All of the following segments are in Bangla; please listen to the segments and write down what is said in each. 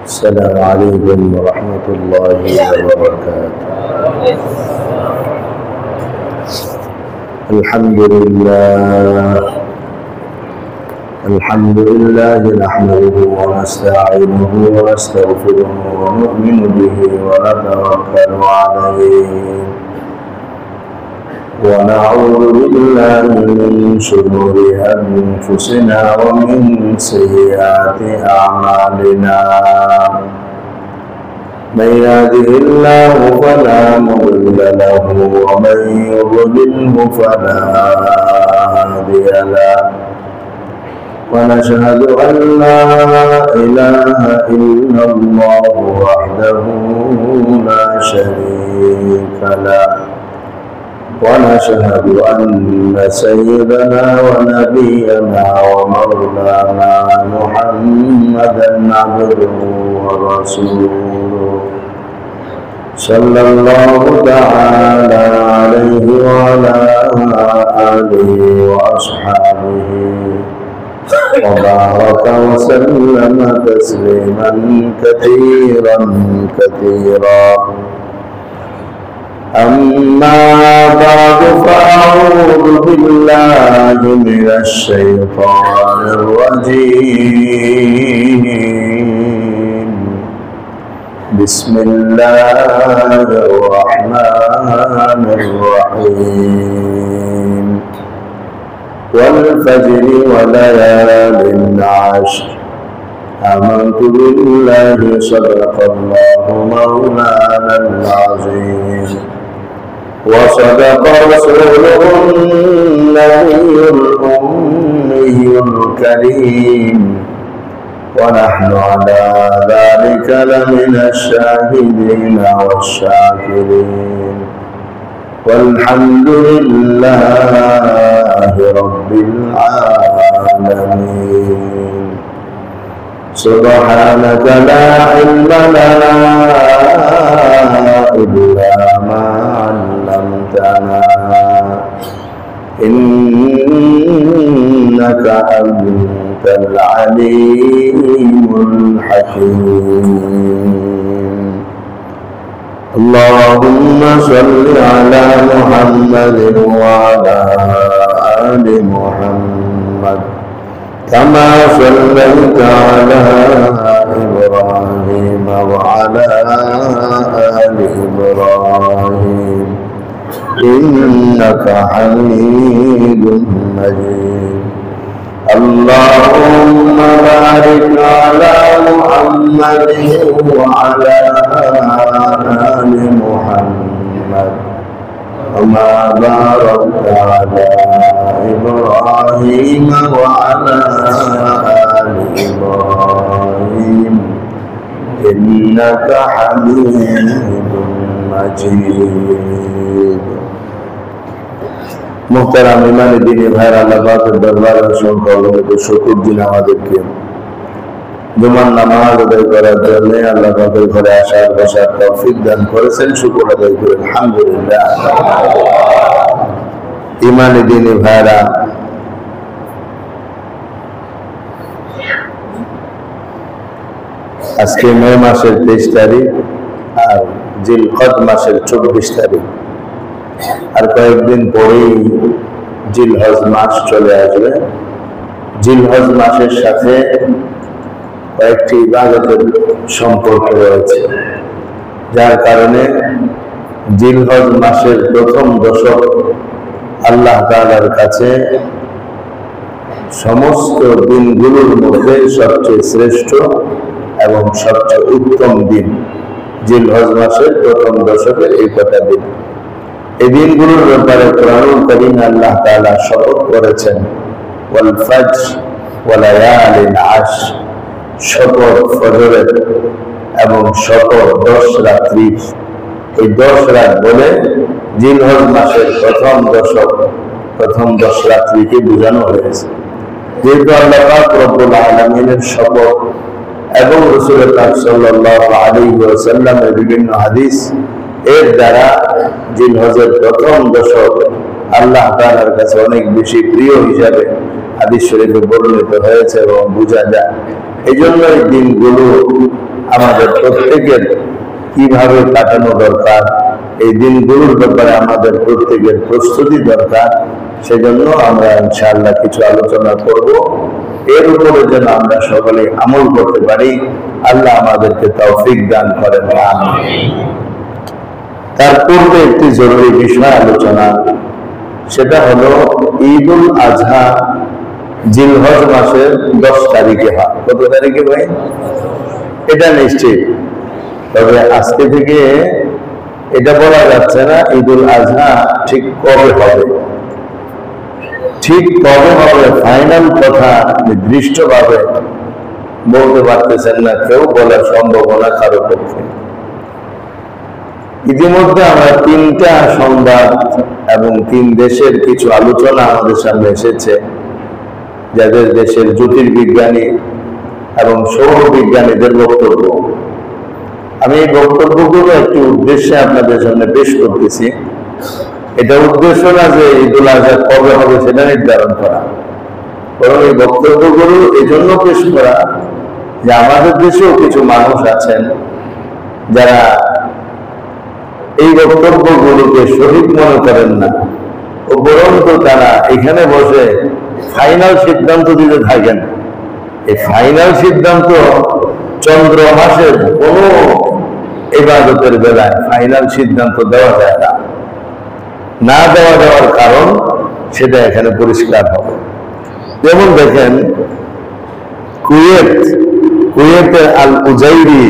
السلام عليكم ورحمة الله وبركاته. الحمد لله نحمده ونستعينه ونستغفره ونؤمن به ونتوكل عليه ونعوذ بالله من شرور أنفسنا ومن سيئات أعمالنا. من يهده الله فلا مضل له ومن يضلله فلا هادي له. ونشهد أن لا إله إلا الله وحده لا شريك له. ونشهد أن سيدنا ونبينا ومولانا محمدا عبده ورسوله صلى الله تعالى عليه وعلى آله وأصحابه وبارك وسلم تسليما كثيرا كثيرا. أما بعد فأعوذ بالله من الشيطان الرجيم. بسم الله الرحمن الرحيم. والفجر وليال عشر. آمنت بالله صدق الله مولانا العظيم وصدق رسوله النبي الأمي الكريم ونحن على ذلك لمن الشاهدين والشاكرين والحمد لله رب العالمين. سبحانك لا علم لنا إلا ما علمتنا إنك أنت العليم الحكيم. اللهم صل على محمد وعلى آل محمد كما صليت على إبراهيم وعلى آل إبراهيم إنك حميد مجيد. اللهم بارك على محمد وعلى آل محمد كما باركت على إبراهيم وعلى آل إبراهيم إنك حميد مجيد. মুহতারাম ইমানি দ্বীনি ভাইরা, আল্লাহ পাকের দরবারে অসংখ্য অগণিত শুকর দিন আমাদেরকে জুমার নামাজ আদায় করার জন্য আল্লাহ পাকের ঘরে আসার বসার তৌফিক দান করেছেন। শুকর আদায় করেন আলহামদুলিল্লাহ। ইমানি দ্বীনি ভাইরা, আজকে মে মাসের 23 তারিখ আর জিলহজ মাসের 24 তারিখ। আর কয়েকদিন পরেই জিলহজ মাস চলে আসবে। জিলহজ মাসের সাথে কয়েকটি ইবাদতের সম্পর্ক রয়েছে, যার কারণে জিলহজ মাসের প্রথম দশক আল্লাহ তাআলার কাছে সমস্ত দিনগুলোর মধ্যে সবচেয়ে শ্রেষ্ঠ এবং সবচেয়ে উত্তম দিন জিলহজ মাসের প্রথম দশকের এই কটা দিন। এই দিনগুলোর ব্যাপারে কোরআনুল কারীম আল্লাহ তাআলা শপথ করেছেন, ওয়াল ফাজর ওয়া লায়ালিন আশর, শপথ ফজরের এবং শপথ 10 রাত্রির। এই 10 রাত বলে জিলহজ মাসের প্রথম দশক, প্রথম 10 রাত্রিকে বোঝানো হয়েছে। যেহেতু আল্লাহ পাক রব্বুল আলামিনের শপথ এবং রাসূল পাক সাল্লাল্লাহু আলাইহি ওয়াসাল্লামের বিভিন্ন হাদিস এর দ্বারা জিলহজের প্রথম দশক আল্লাহ তাআলার কাছে অনেক বেশি প্রিয় হিসাবে হাদিস শরীফে বর্ণিত হয়েছে এবং বোঝা যায়। এই জন্য এই দিনগুলো আমাদের প্রত্যেকের কিভাবে কাটানো দরকার, এই দিনগুলোর ব্যাপারে আমাদের প্রত্যেকের প্রস্তুতি দরকার। সেজন্য আমরা ইনশাআল্লাহ কিছু আলোচনা করব, এর উপরে যেন আমরা সকলে আমল করতে পারি। আল্লাহ আমাদেরকে তৌফিক দান করেন। আমিন। তার পূর্বে একটি জরুরি বিষয় আলোচনা, সেটা হলো ঈদুল আজহা জিলহজ মাসের 10 তারিখে হয়। কত তারিখে ভাই? এটা নিশ্চিত, তবে আজকে থেকে এটা বলা যাচ্ছে না ঈদুল আজহা ঠিক কবে হবে। ঠিক কবে হবে ফাইনাল কথা নির্দিষ্টভাবে বলতে পারতেছেন না কেউ, বলার সম্ভাবনা কারো পক্ষে। ইতিমধ্যে আমরা 3টা সংবাদ এবং 3 দেশের কিছু আলোচনা আমাদের সামনে এসেছে, যাদের দেশের জ্যোতির্বিজ্ঞানী এবং সৌর বিজ্ঞানীদের বক্তব্য। আমি এই বক্তব্যগুলো একটি উদ্দেশ্যে আপনাদের সামনে পেশ করতেছি। এটা উদ্দেশ্য না যে ঈদুল আজহা কবে হবে সেটা নির্ধারণ করা, বরং এই বক্তব্যগুলো এই জন্য পেশ করা যে আমাদের দেশেও কিছু মানুষ আছেন যারা এই বক্তব্যগুলোকে সঠিক মনে করেন না, ও বরঞ্চ তারা এখানে বসে ফাইনাল সিদ্ধান্ত দিতে থাকেন। এই ফাইনাল সিদ্ধান্ত চন্দ্র মাসের কোন ইবাদতের বেলায় ফাইনাল সিদ্ধান্ত দেওয়া যায় না। না দেওয়া যাওয়ার কারণ সেটা এখানে পরিষ্কার হবে। যেমন দেখেন, কুয়েতের আল উজাইরি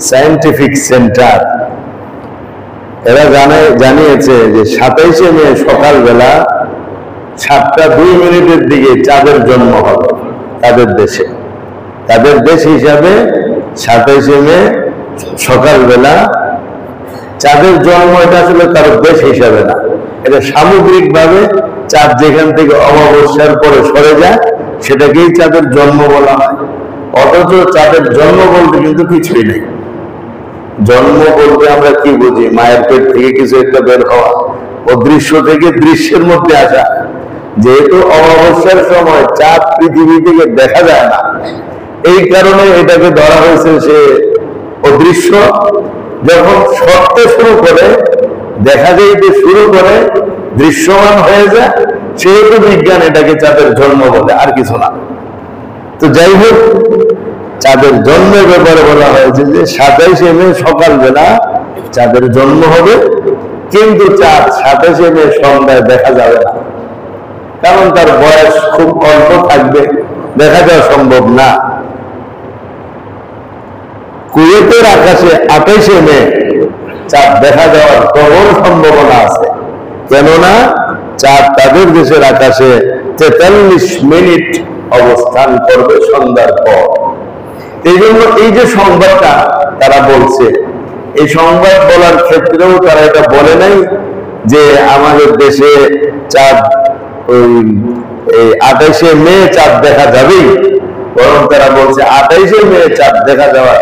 সায়েন্টিফিক সেন্টার এরা জানিয়েছে যে 27শে মে সকালবেলা 7:02 দিকে চাঁদের জন্ম হবে তাদের দেশে। তাদের দেশ হিসাবে 27শে মে সকালবেলা চাঁদের জন্ম। এটা আসলে কারো দেশ হিসাবে না, এটা সামগ্রিকভাবে চাঁদ যেখান থেকে অমাবস্যার পরে সরে যায় সেটাকেই চাঁদের জন্ম বলা হয়। অথচ চাঁদের জন্ম বলতে কিন্তু কিছুই নেই। জন্ম বলতে আমরা কি বুঝি? মায়ের পেট থেকে কিছু একটা বের হওয়া, অদৃশ্য থেকে দৃশ্যের মধ্যে আসা। যেহেতু অমাবস্যার সময় চাঁদ পৃথিবী থেকে দেখা যায় না, এই কারণে এটাকে ধরা হয়েছে সে অদৃশ্য। যখন সরতে শুরু করে, দেখা যাইতে শুরু করে, দৃশ্যমান হয়ে যায়, সেহেতু বিজ্ঞান এটাকে চাঁদের জন্ম বলে, আর কিছু না। তো যাই হোক, চাঁদের জন্মের ব্যাপারে বলা হয়েছে যে 27শে মে সকালবেলা চাঁদের জন্ম হবে, কিন্তু চাঁদ 27শে মে সন্ধ্যায় দেখা যাবে না, কারণ তার বয়স খুব অল্প থাকবে, দেখা যাওয়া সম্ভব না। কুয়েতের আকাশে 28শে মে চাঁদ দেখা যাওয়ার প্রবল সম্ভাবনা আছে, কেননা চাঁদ তাদের দেশের আকাশে 43 মিনিট অবস্থান করবে সন্ধ্যার পর। এই জন্য এই যে সংবাদটা তারা বলছে, এই সংবাদ বলার ক্ষেত্রেও তারা এটা বলে নাই যে আমাদের দেশে চাঁদ ওই 28শে মে চাঁদ দেখা যাবেই, বরং তারা বলছে 28শে মে চাঁদ দেখা যাওয়ার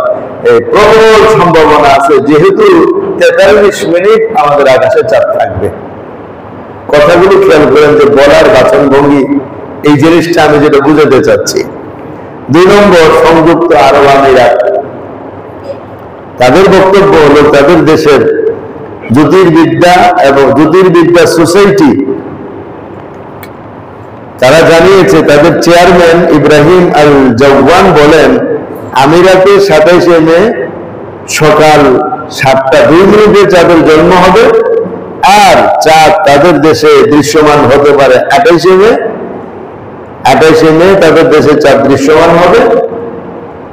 প্রবল সম্ভাবনা আছে, যেহেতু 43 মিনিট আমাদের আকাশে চাঁদ থাকবে। কথাগুলো খেয়াল করেন যে বলার বাচন ভঙ্গি, এই জিনিসটা আমি যেটা বুঝাতে চাচ্ছি। 2 নম্বর, সংযুক্ত আরব আমিরাত, তাদের বক্তব্য হলো তাদের দেশের জ্যোতির্বিদ্যা এবং জ্যোতির্বিদ্যা সোসাইটি তারা জানিয়েছে, তাদের চেয়ারম্যান ইব্রাহিম আল জাওয়ান বলেন, আমিরাতে 27শে মে সকাল 7:02 চাঁদের জন্ম হবে, আর চাঁদ তাদের দেশে দৃশ্যমান হতে পারে 28শে মে। 28শে মে তাদের দেশে চাঁদ দৃশ্যমান হবে,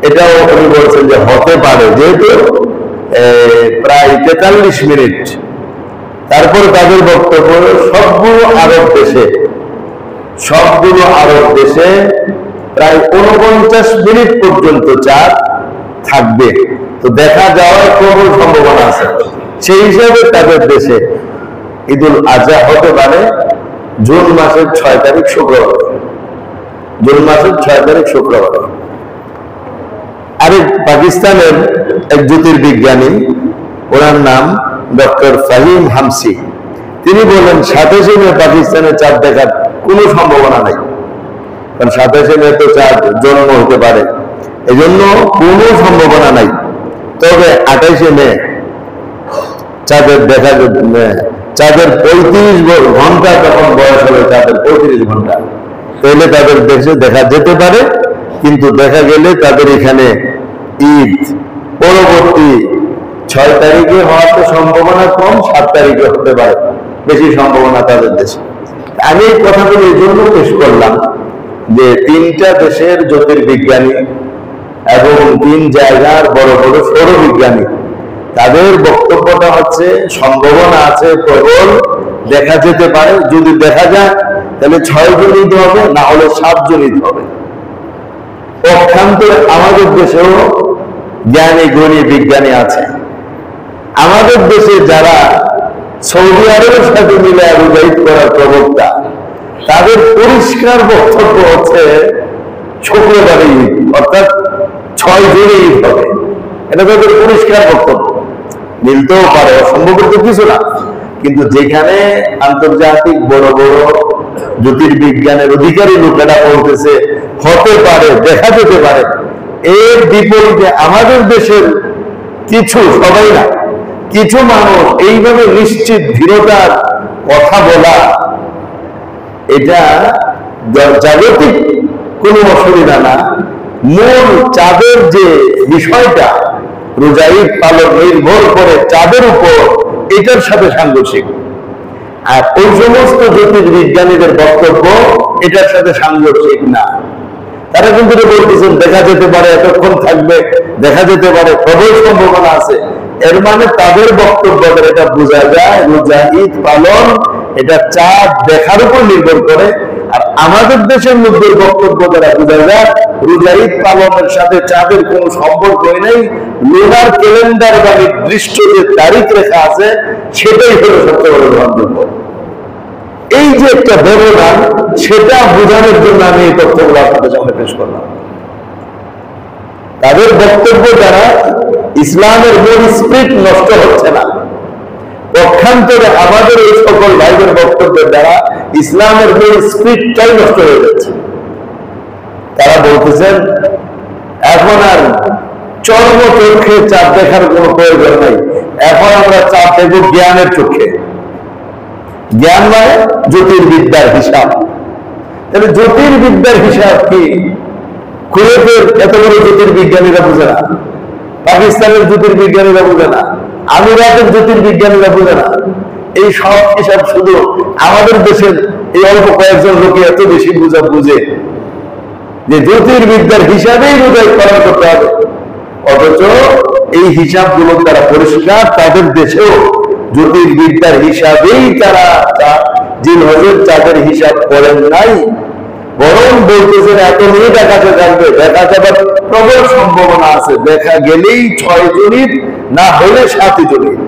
এটাও উনি বলছেন যে হতে পারে, যেহেতু প্রায় 43 মিনিট। তারপর তাদের বক্তব্য সবগুলো আরব দেশে প্রায় 49 মিনিট পর্যন্ত চাঁদ থাকবে, তো দেখা যাওয়ার প্রবল সম্ভাবনা আছে। সেই হিসাবে তাদের দেশে ঈদুল আজহা হতে পারে জুন মাসের 6 তারিখ শুক্রবার। জুন মাসের 6 তারিখ শুক্রবার। আরেক পাকিস্তানের এক জ্যোতির্বিজ্ঞানী, ওনার নাম ডক্টর ফাহিম হামসি, তিনি বলেন 27শে মে পাকিস্তানে চাঁদ দেখার কোনো সম্ভাবনা নেই, কারণ 27শে মে তো চাঁদ জন্ম হতে পারে, এজন্য কোনো সম্ভাবনা নাই। 28 মে চাঁদের দেখা চাঁদের 35 ঘন্টা তখন বয়স হবে, চাঁদের 35 ঘন্টা, তাহলে তাদের দেশে দেখা যেতে পারে। কিন্তু দেখা গেলে তাদের এখানে ঈদ পরবর্তী 6 তারিখে হওয়ার তো সম্ভাবনা কম, 7 তারিখে হতে পারে বেশি সম্ভাবনা তাদের দেশে। আমি এই কথাগুলো এই জন্য পেশ করলাম যে 3টা দেশের জ্যোতির্বিজ্ঞানী এবং 3 জায়গার বড় বড় সৌরবিজ্ঞানী, তাদের বক্তব্যটা হচ্ছে সম্ভাবনা আছে প্রবল, দেখা যেতে পারে। যদি দেখা যায় তাহলে 6 জন ঈদ হবে, না হলে 7 জন ঈদ হবে। পক্ষান্তরে আমাদের দেশেও জ্ঞানী গুণী বিজ্ঞানী আছে। আমাদের দেশে যারা সৌদি আরবের সাথে মিলে রোজা ঈদ করার প্রবক্তা, তাদের পরিষ্কার বক্তব্য হচ্ছে শুক্রবারে ঈদ, অর্থাৎ 6 জুনে ঈদ হবে। এটা তাদের পরিষ্কার বক্তব্য। মিলতেও পারে, অসম্ভব তো কিছু না, কিন্তু যেখানে আন্তর্জাতিক বড় বড় জ্যোতির্বিজ্ঞানের অধিকারী লোকেরা বলতেছে হতে পারে, দেখা যেতে পারে, এর বিপরীতে আমাদের দেশের কিছু, সবাই না, কিছু মানুষ এইভাবে নিশ্চিত দৃঢ়তার কথা বলা, এটা জাগতিক কোনো অসুবিধা না। মূল চাঁদের যে বিষয়টা, রোজা ঈদ পালন নির্ভর করে চাঁদের উপর, এটার সাথে সাংঘর্ষিক। আর ওই সমস্ত জ্যোতির্বিজ্ঞানীদের বক্তব্য এটার সাথে সাংঘর্ষিক না। তারা কিন্তু বলতেছেন দেখা যেতে পারে, এতক্ষণ থাকবে, দেখা যেতে পারে, প্রবল সম্ভাবনা আছে। এর মানে তাদের বক্তব্য এটা বোঝা যায় রোজা ঈদ পালন এটা চাঁদ দেখার উপর নির্ভর করে। আর আমাদের দেশের লোকদের বক্তব্য দ্বারা বোঝা যায় রোজা ঈদ পালনের সাথে চাঁদের কোন সম্পর্কই নেই, লুনার ক্যালেন্ডার বা নির্দিষ্ট যে তারিখ রেখা আছে সেটাই হলো সবচেয়ে বড় গ্রহণযোগ্য। এই যে একটা ব্যবধান, সেটা বোঝানোর জন্য আমি এই তথ্যগুলো আপনাদের সামনে পেশ করলাম। তাদের বক্তব্য দ্বারা ইসলামের মূল স্পিরিট নষ্ট হচ্ছে না, পক্ষান্তরে আমাদের এই সকল ভাইদের বক্তব্যের দ্বারা ইসলামের মূল স্পিরিটটাই নষ্ট হয়ে যাচ্ছে। তারা বলতেছেন এখন আর চর্ম চোখে চাঁদ দেখার কোনো প্রয়োজন নাই, এখন আমরা চাঁদ দেখব জ্ঞানের চোখে। জ্ঞান মানে জ্যোতির্বিদ্যার হিসাব। তাহলে জ্যোতির্বিদ্যার হিসাব কি? কুয়েতের এত বড় জ্যোতির্বিজ্ঞানীরা বুঝে না, পাকিস্তানের জ্যোতির্বিজ্ঞানীরা বুঝে না, আমিরাতের জ্যোতির্বিজ্ঞানীরা বুঝে না। এই সব হিসাব শুধু আমাদের দেশের এই অল্প কয়েকজন লোকে এত বেশি বুঝে যে জ্যোতির্বিদ্যার হিসাবেই রোজাই পালন করতে হবে। অথচ এই হিসাবগুলো তারা পরিষ্কার, তাদের দেশেও জ্যোতির্বিদ্যার হিসাবেই তারা জিলহজের চাঁদের হিসাব করেন নাই, বরং বলতেছেন এত নিয়ে দেখাতে থাকবে, দেখা যাবার প্রবল সম্ভাবনা আছে, দেখা গেলেই 6 জন ঈদ, না হলে 7 জন ঈদ।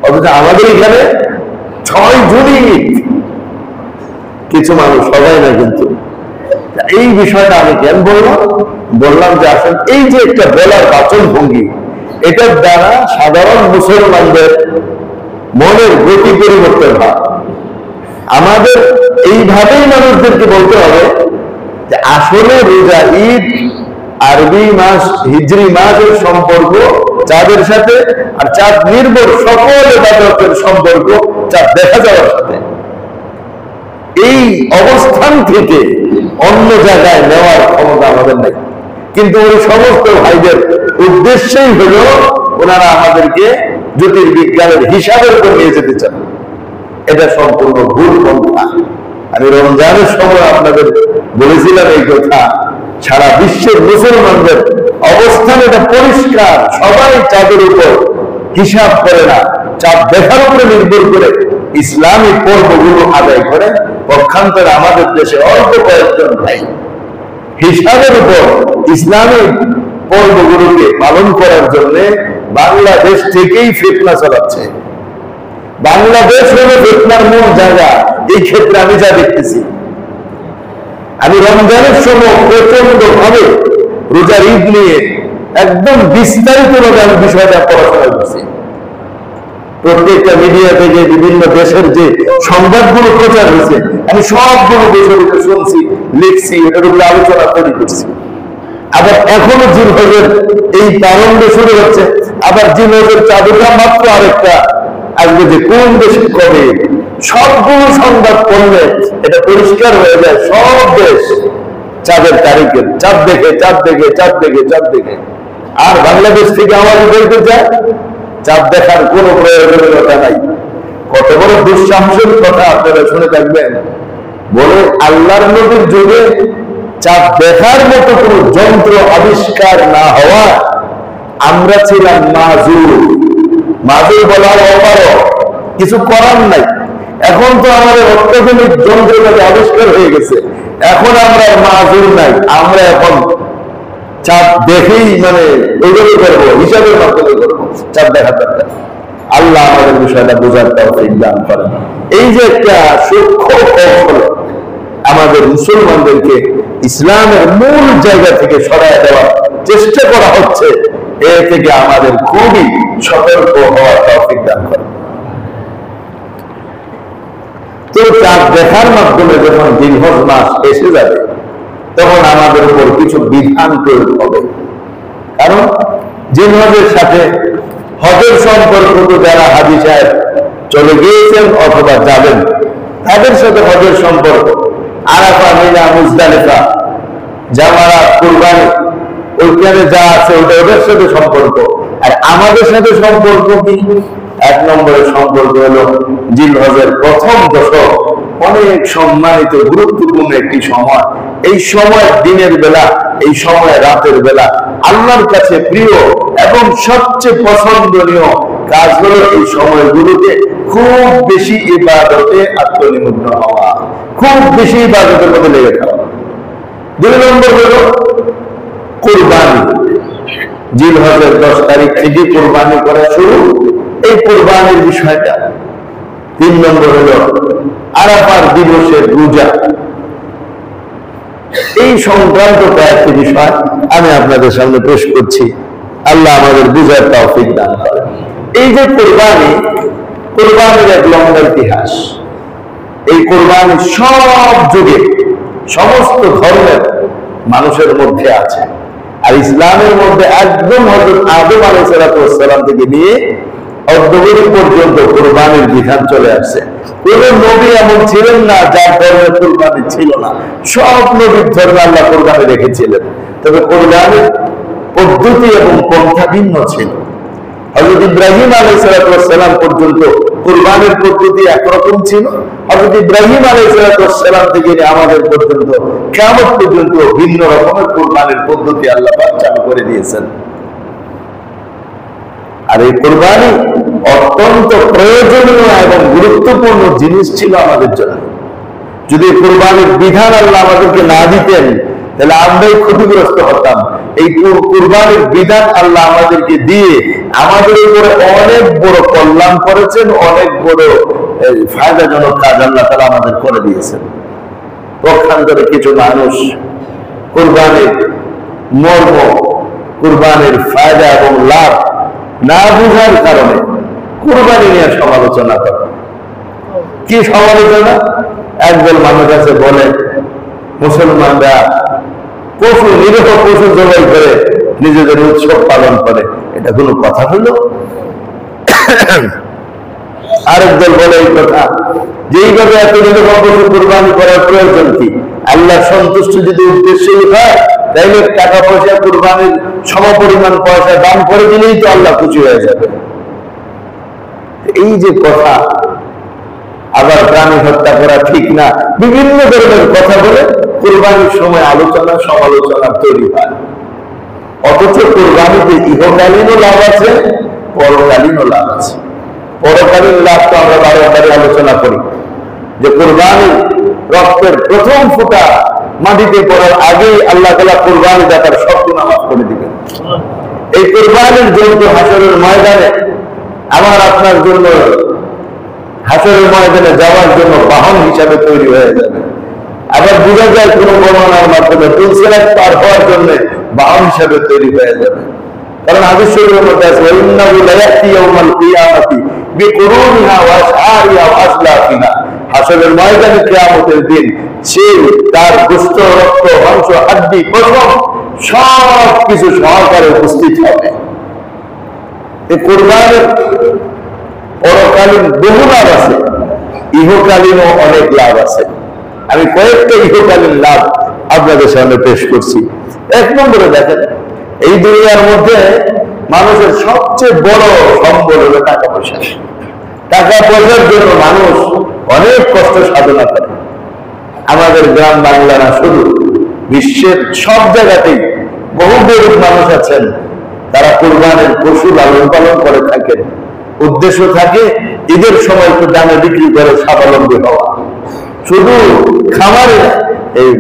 অথচ আমাদের এখানে 6 জন ঈদ। কিছু মানুষ, সবাই না কিন্তু। এই বিষয়টা আমি কেন বললাম যে আসলে এই যে একটা বলার বাচন ভঙ্গি, এটার দ্বারা সাধারণ মুসলমানদের মনের গতি পরিবর্তন হয়। আমাদের এইভাবেই মানুষদেরকে বলতে হবে যে আসলে রোজা ঈদ আরবি মাস, হিজরি মাসের সম্পর্ক চাঁদের সাথে, আর চাঁদ নির্ভর সকল ইবাদতের সম্পর্ক চাঁদ দেখা যাওয়ার সাথে। এই অবস্থান থেকে অন্য জায়গায় নেওয়ার ক্ষমতা আমাদের নেই। কিন্তু ওই সমস্ত ভাইদের উদ্দেশ্যই হলো ওনারা আমাদেরকে জ্যোতির্বিজ্ঞানের হিসাবের উপর নিয়ে যেতে চান। এটা সম্পূর্ণ ভুল পন্থা। আমি রমজানের সময় আপনাদের বলেছিলাম এই কথা, সারা বিশ্বের মুসলমানদের অবস্থান এটা পরিষ্কার। সবাই চাঁদের উপর হিসাব করে না, চাঁদ দেখার উপরে নির্ভর করে ইসলামী পর্বগুলো আদায় করে। পক্ষান্তরে আমাদের দেশে অল্প কয়েকজন ভাই হিসাবের উপর ইসলামী পর্বগুলোকে পালন করার জন্য বাংলাদেশ থেকেই ফিতনা চালাচ্ছে। বাংলাদেশ হলো ফিতনার মূল জায়গা। এই ক্ষেত্রে আমি যা দেখতেছি, আমি রমজানের সময় প্রচন্ড ভাবে রোজার ঈদ নিয়ে একদম বিস্তারিত ভাবে আমি বিষয়টা পড়াশোনা করছি। প্রত্যেকটা মিডিয়া থেকে বিভিন্ন দেশের যে সংবাদগুলো প্রচার হয়েছে আমি সবগুলো বিষয় শুনছি, লিখছি, এটার উপরে আলোচনা তৈরি করছি। আবার এখনো জিলহজের এই প্রারম্ভে শুরু হচ্ছে, আবার জিনদের চাদরটা মাত্র আরেকটা আসবে যে কোন দেশে কবে। সবগুলো সংবাদ পড়লে এটা পরিষ্কার হয়ে যায় সব দেশ চাঁদের তারিখের, চাঁদ দেখে চাঁদ দেখে চাঁদ দেখে চাঁদ দেখে। আর বাংলাদেশ থেকে আমাদের বলতে চায় চাঁদ দেখার কোন প্রয়োজনীয়তা নাই। কত বড় দুঃসাহসের কথা আপনারা শুনে থাকবেন। বলে আল্লাহর নবীর যুগে চাঁদ দেখার মতো কোন যন্ত্র আবিষ্কার না হওয়া আমরা ছিলাম মাজুর। মাজুর বলা অপারক, কিছু করার নাই। এখন তো আমাদের অত্যাধুনিক যন্ত্রপাতি আবিষ্কার হয়ে গেছে, এখন আমরা মাজুর নাই। আমরা এখন চাঁদ দেখেই ওইভাবে করবো, হিসাবের মাধ্যমে করবো, চাঁদ দেখার দরকার। আল্লাহ আমাদের বিষয়টা বোঝার তৌফিক দান করেন। এই যে একটা সূক্ষ্ম কৌশল আমাদের মুসলমানদেরকে ইসলামের মূল জায়গা থেকে সরায় দেওয়ার চেষ্টা করা হচ্ছে, এ থেকে আমাদের খুবই সতর্ক হওয়ার তৌফিক দান করেন। তো চাঁদ দেখার মাধ্যমে যখন জিলহজ মাস এসে যাবে তখন আমাদের উপর কিছু বিধান প্রয়োগ হবে। কারণ জিলহজের সাথে হজের সম্পর্ক তো যারা হাজী সাহেব চলে গিয়েছেন অথবা যাবেন তাদের সাথে হজের সম্পর্ক। আরাফা, মিনা, মুজদালিফা, জামারাত, কুরবানি, ওইখানে যা আছে ওটা ওদের সাথে সম্পর্ক। আর আমাদের সাথে সম্পর্ক কি? এক নম্বরের সম্পর্ক হলো জিলহজের প্রথম দশক, অনেক সম্মানিত গুরুত্বপূর্ণ একটি সময়। এই সময় দিনের বেলা, এই সময় রাতের বেলা আল্লাহর কাছে প্রিয় এবং সবচেয়ে পছন্দনীয় কাজ হলো এই সময়গুলোতে খুব বেশি ইবাদতে আত্মনিমগ্ন হওয়া, খুব বেশি ইবাদতের মধ্যে লেগে থাকা। 2 নম্বর হলো কুরবানি। জিলহজের 10 তারিখ থেকে কুরবানি করা শুরু, এই কুরবানির বিষয়টা। 3 নম্বর হলো আরাফার দিবসের রোজা। এই সংক্রান্ত কয়েকটি বিষয় আমি আপনাদের সামনে পেশ করছি। আল্লাহ আমাদের বুঝার তৌফিক দান করেন। এই যে কুরবানি, কুরবানির এক লম্বা ইতিহাস। এই কুরবানি সব যুগে সমস্ত ধর্মের মানুষের মধ্যে আছে। আর ইসলামের মধ্যে একদম হযরত আদম আলাইহিস সালাম থেকে নিয়ে অদ্যবধি পর্যন্ত কুরবানির বিধান চলে আসছে। কোন নবী এমন ছিলেন না যার ধর্মে কুরবানি ছিল না। সব নবীর ধর্মে আল্লাহ কুরবানি রেখেছিলেন, তবে কুরবানির পদ্ধতি এবং পন্থা ভিন্ন ছিল। হযরত ইব্রাহিম আলাইহিস সালাম পর্যন্ত কুরবানির পদ্ধতি একরকম ছিল। হযরত ইব্রাহিম আলাইহিস সালাম থেকে আমাদের পর্যন্ত কিয়ামত পর্যন্ত ভিন্ন রকমের কুরবানির পদ্ধতি আল্লাহ পাক চালু করে দিয়েছেন। আর এই কুরবানি অত্যন্ত প্রয়োজনীয় এবং গুরুত্বপূর্ণ জিনিস ছিল আমাদের জন্য। যদি কুরবানির বিধান আল্লাহ আমাদেরকে না দিতেন তাহলে আমরাই ক্ষতিগ্রস্ত হতাম। এই কুরবানির বিধান আল্লাহ আমাদেরকে দিয়ে আমাদের উপরে অনেক বড় কল্যাণ করেছেন, অনেক বড় ফায়দাজনক কাজ আল্লাহ তাআলা আমাদের করে দিয়েছেন। পক্ষান্তরে কিছু মানুষ কুরবানির মর্ম, কুরবানির ফায়দা এবং লাভ না বুঝার কারণে কুরবানি নিয়ে সমালোচনা করে। কি সমালোচনা? একদল মানুষ আছে বলে মুসলমানরা পশু, নিরীহ পশু জবাই করে নিজেদের উৎসব পালন করে, এটা কোনো কথা হলো? আরেক দল বলে এই কথা যে এইভাবে এত নিরীহ পশু কুরবানি করার প্রয়োজন কি? আল্লাহ সন্তুষ্ট যদি উদ্দেশ্যই হয় তাইলে টাকা পয়সা কুরবানির সমপরিমাণ পয়সা দান করে দিলেই তো আল্লাহ খুশি হয়ে যাবে। এই যে কথা, আবার প্রাণী হত্যা করা ঠিক না, বিভিন্ন ধরনের কথা বলে কুরবানির সময় আলোচনা সমালোচনা তৈরি হয়। অথচ কুরবানিতে ইহকালীনও লাভ আছে, পরকালীনও লাভ আছে। পরকালীন লাভ তো আমরা বারবার আলোচনা করি যে কুরবানির রক্তের প্রথম ফোঁটা মাটিতে পড়ার আগেই আল্লাহ তাআলা কুরবানি দেখার সব গুনাহ মাফ করে দিবেন। এই কুরবানির জন্য হাসরের ময়দানে আমার আপনার জন্য হাসরের ময়দানে যাওয়ার জন্য বাহন হিসাবে তৈরি হয়ে যাবে। আবার বোঝা যায় কোন বর্ণনার মাধ্যমে তুলসিরাত পার হওয়ার জন্য বাহন হিসাবে তৈরি হয়ে যাবে। কারণ হাদিস শরীফের মধ্যে আছে ইন্নাহু লা ইয়াতি ইয়াউমাল কিয়ামাতি বিকুরুনিহা ওয়া আশআরিহা ওয়া আসলাফিহা। হাসরের ময়দানে কিয়ামতের দিন সে তার গোশত, রক্ত, মাংস, হাড্ডি, পশম সব কিছু সহকারে উপস্থিত হবে। কোরবানির পরকালীন বহু লাভ আছে, ইহকালীনও অনেক লাভ আছে। আমি কয়েকটা ইহকালীন লাভ আপনাদের সামনে পেশ করছি। এক নম্বরে দেখেন, এই দুনিয়ার মধ্যে মানুষের সবচেয়ে বড় সম্বল হলো টাকা পয়সা। টাকা পয়সার জন্য মানুষ অনেক কষ্ট সাধনা করে। আমাদের গ্রাম বাংলা না, শুধু বিশ্বের সব জায়গাতেই বহু গরিব মানুষ আছেন, তারা কোরবানির পশু লালন পালন করে থাকেন। উদ্দেশ্য থাকে ঈদের সময় একটু দামে বিক্রি করে স্বাবলম্বী হওয়া। শুধু খামারে, এই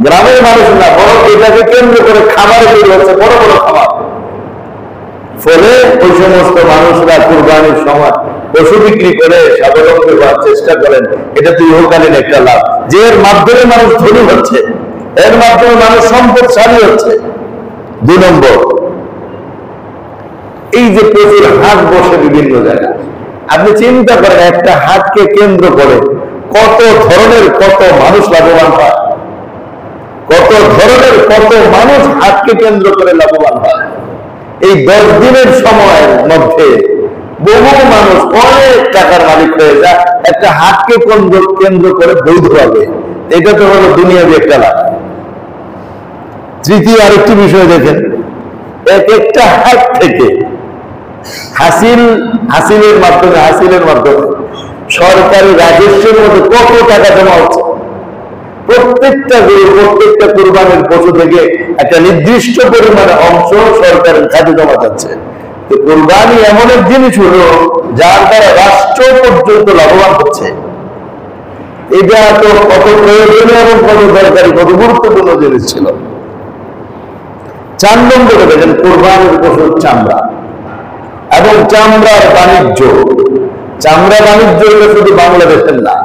গ্রামের মানুষ না, বড় এটাকে কেন্দ্র করে খামারে তৈরি হচ্ছে, বড় বড় খামার। ফলে ওই সমস্ত মানুষরা কোরবানির সময় পশু বিক্রি করে স্বাবলম্বী হওয়ার চেষ্টা করেন। এটা তো ইহকালীন একটা লাভ, যে এর মাধ্যমে মানুষ ধনী হচ্ছে, এর মাধ্যমে মানুষ সম্পদশালী হচ্ছে। 2 নম্বর, এই যে প্রচুর হাট বসে বিভিন্ন জায়গায়, আপনি চিন্তা করেন একটা হাটকে কেন্দ্র করে কত ধরনের কত মানুষ লাভবান হয়, কত ধরনের কত মানুষ হাটকে কেন্দ্র করে লাভবান হয়। এই 10 দিনের সময়ের মধ্যে বহু মানুষ অনেক টাকার মালিক হয়ে যায় একটা হাটকে কেন্দ্র করে বৈধভাবে। এটা তো হলো দুনিয়াবি একটা লাভ। তৃতীয় আরেকটি বিষয় দেখেন, এক একটা হাট থেকে হাসিলের মাধ্যমে সরকারি রাজস্বের মধ্যে কত টাকা জমা হচ্ছে। প্রত্যেকটা কোরবানির পশু থেকে একটা নির্দিষ্ট পরিমাণে অংশ সরকারের খাতে জমা যাচ্ছে। তো কোরবানি এমন এক জিনিস হলো যার দ্বারা রাষ্ট্র পর্যন্ত লাভবান হচ্ছে। এটা তো কত প্রয়োজনীয় এবং কত দরকারি, কত গুরুত্বপূর্ণ জিনিস ছিল। 4 নম্বরে দেখেন, কোরবানির পশুর চামড়া এবং চামড়ার বাণিজ্য। চামড়া বাণিজ্য শুধু বাংলাদেশের না,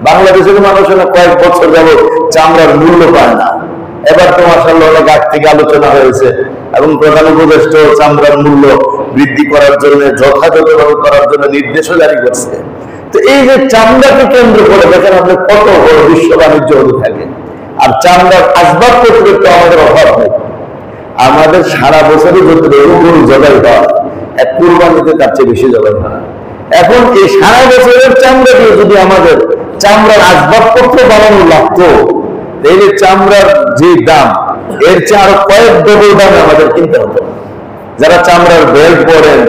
বাংলাদেশের মানুষেরা কয়েক বছর যাবত চামড়ার মূল্য পায় না। এবার তো মাশাআল্লাহ অনেক আগ থেকে আলোচনা হয়েছে এবং প্রধান উপদেষ্টা চামড়ার মূল্য বৃদ্ধি করার জন্য, যথাযথভাবে করার জন্য নির্দেশও জারি করছে। তো এই যে চামড়াকে কেন্দ্র করে দেখেন আপনি কত বড় বিশ্ব বাণিজ্য হতে থাকে। আর চামড়ার আসবাবপত্রের তো আমাদের অভাব নেই। আমাদের সারা বছরই যত গরু জবাই হয়, এক কুরবানিতে তার চেয়ে বেশি জবাই হয়। এখন এই সারা বছরের চামড়া দিয়ে যদি আমাদের চামড়ার আসবাবপত্র বানানো লাগতো, তাহলে চামড়ার যে দাম এর চেয়ে আরো কয়েক ডবল দামে আমাদের কিনতে হতো। যারা চামড়ার বেল্ট পরেন,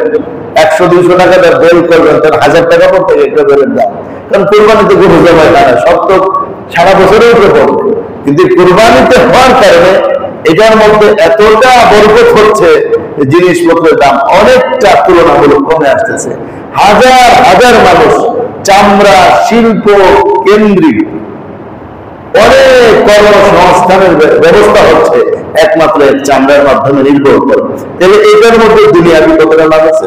100-200 টাকা তার বেল্ট করবেন, তার 1000 টাকা পড়তে একটা বেল্টের দাম। কারণ কোরবানিতে গরু জবাই হয় না, সব তো সারা বছরের উপরে পড়বে। কিন্তু কোরবানিতে হওয়ার কারণে এটার মধ্যে এতটা বরকত হচ্ছে, জিনিসপত্রের দাম অনেকটা তুলনামূলক কমে আসতেছে। হাজার হাজার মানুষ চামড়া শিল্প কেন্দ্রিক অনেক কর্মসংস্থানের ব্যবস্থা হচ্ছে একমাত্র চামড়ার মাধ্যমে নির্ভর করে। তাহলে এটার মধ্যে দুনিয়াবি কতটা লাভ আছে।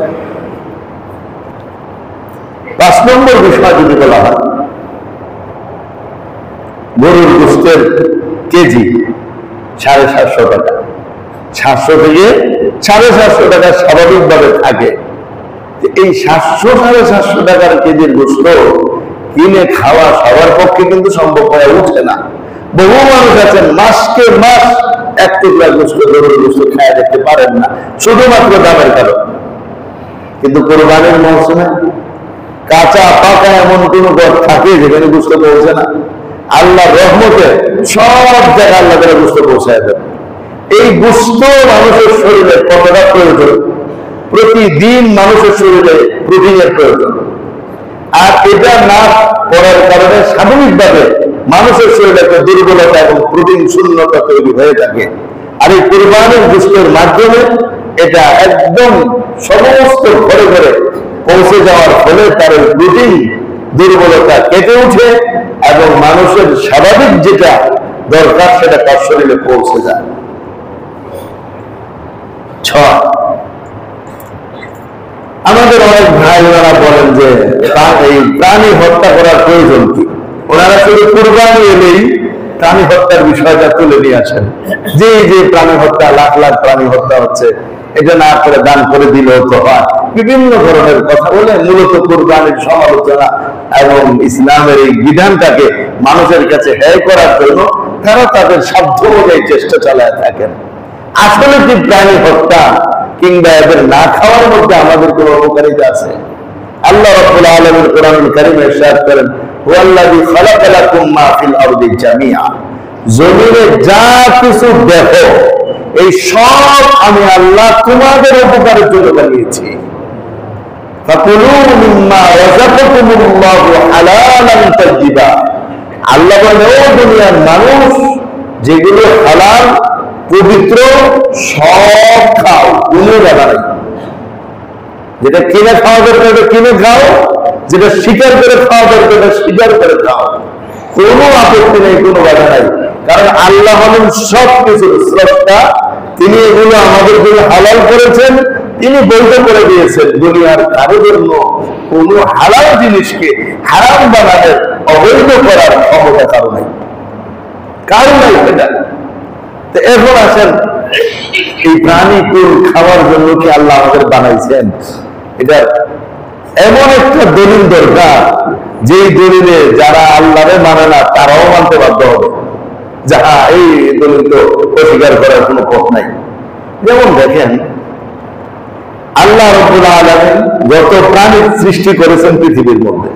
5 নম্বর বিষয় যদি বলা হয়, গরুর গোশতের কেজি 750 টাকা, 700 থেকে 750 টাকা স্বাভাবিকভাবে থাকে। এই 700-750 টাকার কেজির গোশত কিনে খাওয়া সবার পক্ষে কিন্তু সম্ভব হয়ে উঠে না। বহু মানুষ আছেন মাসকে মাস 1 টুকরা গোশত, গরুর গোশত খায় দেখতে পারেন না, শুধুমাত্র দামের কারণে। কিন্তু কোরবানির মৌসুমে কাঁচা পাকা এমন কোন ঘর থাকে যেখানে গোশত পৌঁছে না। আল্লাহর রহমতে সব জায়গায় আল্লাহ তাআলা গোশত পৌঁছায় দেন। এই গোশত মানুষের শরীরে কতটা প্রয়োজন, প্রতিদিন মানুষের শরীরে প্রোটিনের প্রয়োজন। আর এটা না করার কারণে স্বাভাবিকভাবে মানুষের শরীরে একটা দুর্বলতা এবং প্রোটিন শূন্যতা তৈরি হয়ে থাকে। আর এই কোরবানির গোশতের মাধ্যমে এটা একদম সমস্ত ঘরে ঘরে পৌঁছে যাওয়ার ফলে তার প্রোটিন দুর্বলতা কেটে উঠে এবং মানুষের স্বাভাবিক যেটা দরকার সেটা তার শরীরে পৌঁছে যায়। 6, আমাদের অনেক ভাই ওনারা বলেন যে এই প্রাণী হত্যা করার প্রয়োজন কি। ওনারা শুধু কুরবানি এলেই প্রাণী হত্যার বিষয়টা তুলে নিয়ে আসেন, যে প্রাণী হত্যা, লাখ লাখ প্রাণী হত্যা হচ্ছে, এটা না করে দান করে দিলেও তো হয়। বিভিন্ন ধরনের কথা বলে মূলত কুরবানির সমালোচনা এবং ইসলামের এই বিধানটাকে মানুষের কাছে হেয় করার জন্য তারা তাদের সাধ্য অনুযায়ী চেষ্টা চালায় থাকেন। আসলে কি প্রাণী হত্যা কিংবা এদের না খাওয়ার মধ্যে আমাদের কোনো উপকারিতা আছে? আল্লাহ রাব্বুল আলামিন কোরআনুল কারীমে ইরশাদ করেন, হুয়াল্লাযী খালাকা লাকুম মা ফিল আরদি জামিআ, জমিনে যা কিছু দেখো এই সব আমি আল্লাহ তোমাদের উপকারের জন্য বানিয়েছি। ফাকুলু মিম্মা রাযাকাকুমুল্লাহু হালালান তাইয়্যিবা, আল্লাহ বলে ও দুনিয়ার মানুষ, যেগুলো হালাল পবিত্র সব খাও, কোনো বাধা নেই। যেটা কিনে খাওয়া দরকার ওটা কিনে খাও, যেটা স্বীকার করে খাওয়া দরকার ওটা স্বীকার করে খাও, কোনো আপত্তি নেই, কোনো বাধা নাই। কারণ আল্লাহ হলেন সব কিছুর স্রষ্টা, তিনি এগুলো আমাদের জন্য হালাল করেছেন, তিনি বৈধ করে দিয়েছেন। দুনিয়ার কারোর জন্য কোন হালাল জিনিসকে হারাম বানানোর অবৈধ করার ক্ষমতা কারো নাই, কারো নাই এটা। তো এখন আসেন, এই প্রাণী কুল খাওয়ার জন্য কি আল্লাহ আমাদের বানাইছেন? এটা এমন একটা দলিল দরকার, যে দলিলে যারা আল্লাহরে মানে না তারাও মানতে বাধ্য হবে, যাহা এই দলিল তো অস্বীকার করার কোনো পথ নাই। যেমন দেখেন, আল্লাহ রাব্বুল আলামিন যত প্রাণী সৃষ্টি করেছেন পৃথিবীর মধ্যে,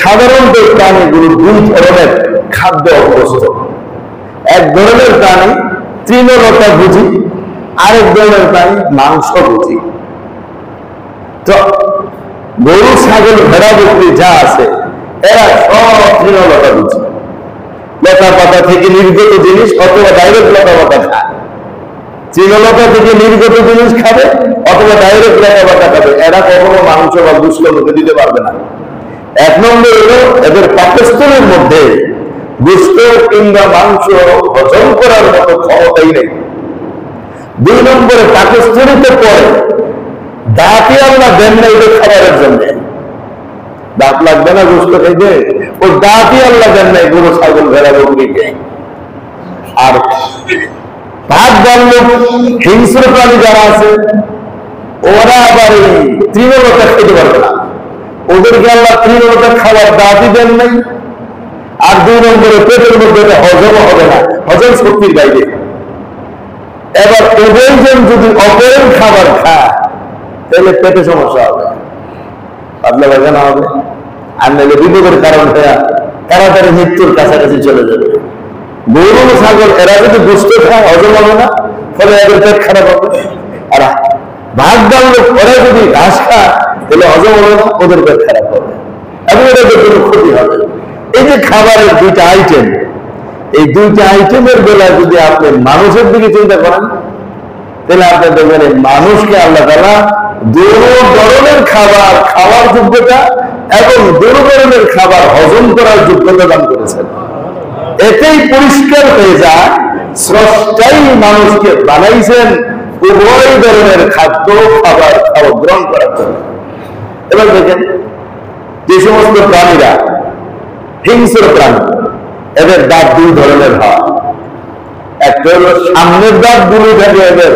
সাধারণত প্রাণীগুলো দুই ধরনের খাদ্য অভ্যস্ত। এক ধরনের প্রাণী তৃণলতা ভুজি, আরেক ধরনের প্রাণী মাংস ভুজি। তো গরু, ছাগল, ভেড়া, বকরি যা আছে এরা সব তৃণলতা ভুজি, লতা পাতা থেকে নির্গত জিনিস অথবা ডাইরেক্ট লতা পাতা খায়। তৃণলতা থেকে নির্গত জিনিস খাবে অথবা ডাইরেক্ট লতা পাতা খাবে। এরা কখনো মাংস বা দুষ্ট লোকে দিতে পারবে না। এক নম্বর হলো এদের পাকস্থলীর মধ্যে দুষ্ট কিংবা মাংস হজম করার মতো ক্ষমতাই নেই। দুই নম্বরে পাকস্থলীতে পরে দাঁতই আল্লাহ দেন না এদের খাবারের জন্য। দাঁত লাগবে না গোস্ত খাইতে, ও দাঁতই আল্লাহ দেন নাই গরু, ছাগল, ভেড়া, বকরিকে। আর ভাত জানলো হিংস্র প্রাণী যারা আছে ওরা আবার এই তৃণলতা খেতে পারবে না, ওদেরকে আল্লাহ তৃণলতা খাবার দাঁতই দেন নাই। আর দুই নম্বরে পেটের মধ্যে হজম হবে না, হজম শক্তির বাইরে। এবার ওজন যদি অপরের খাবার খায় তাহলে পেটে সমস্যা হবে, পাতলা পায়খানা হবে, আর নাহলে বিপদের কারণ হয়ে তাড়াতাড়ি মৃত্যুর কাছাকাছি চলে যাবে। গরু, ছাগল এরা যদি গোস্ত খায় হজম হবে না, ফলে এদের পেট খারাপ হবে। আর ভাত ডাল ওরা যদি ঘাস খায় তাহলে হজম হবে না, ওদের পেট খারাপ হবে এবং এদের কোনো ক্ষতি হবে। এই যে খাবারের দুইটা আইটেম, এই দুইটা আইটেমের বেলায় যদি আপনি মানুষের দিকে চিন্তা করেন তাহলে আপনি দেখবেন মানুষকে আল্লাহ তাআলা দুটো ধরনের খাবার খাওয়ার যোগ্যতা এবং দুটো ধরনের খাবার হজম করার যোগ্যতা দান করেছেন। এতেই পরিষ্কার হয়ে যায় স্রষ্টাই মানুষকে বানাইছেন উভয় ধরনের খাদ্য খাবার গ্রহণ করার জন্য। এবার দেখেন, যে সমস্ত প্রাণীরা হিংস্র প্রাণী, এদের দাঁত দুই ধরনের হয়। একটা হলো সামনের দাঁত গুলো থাকে এদের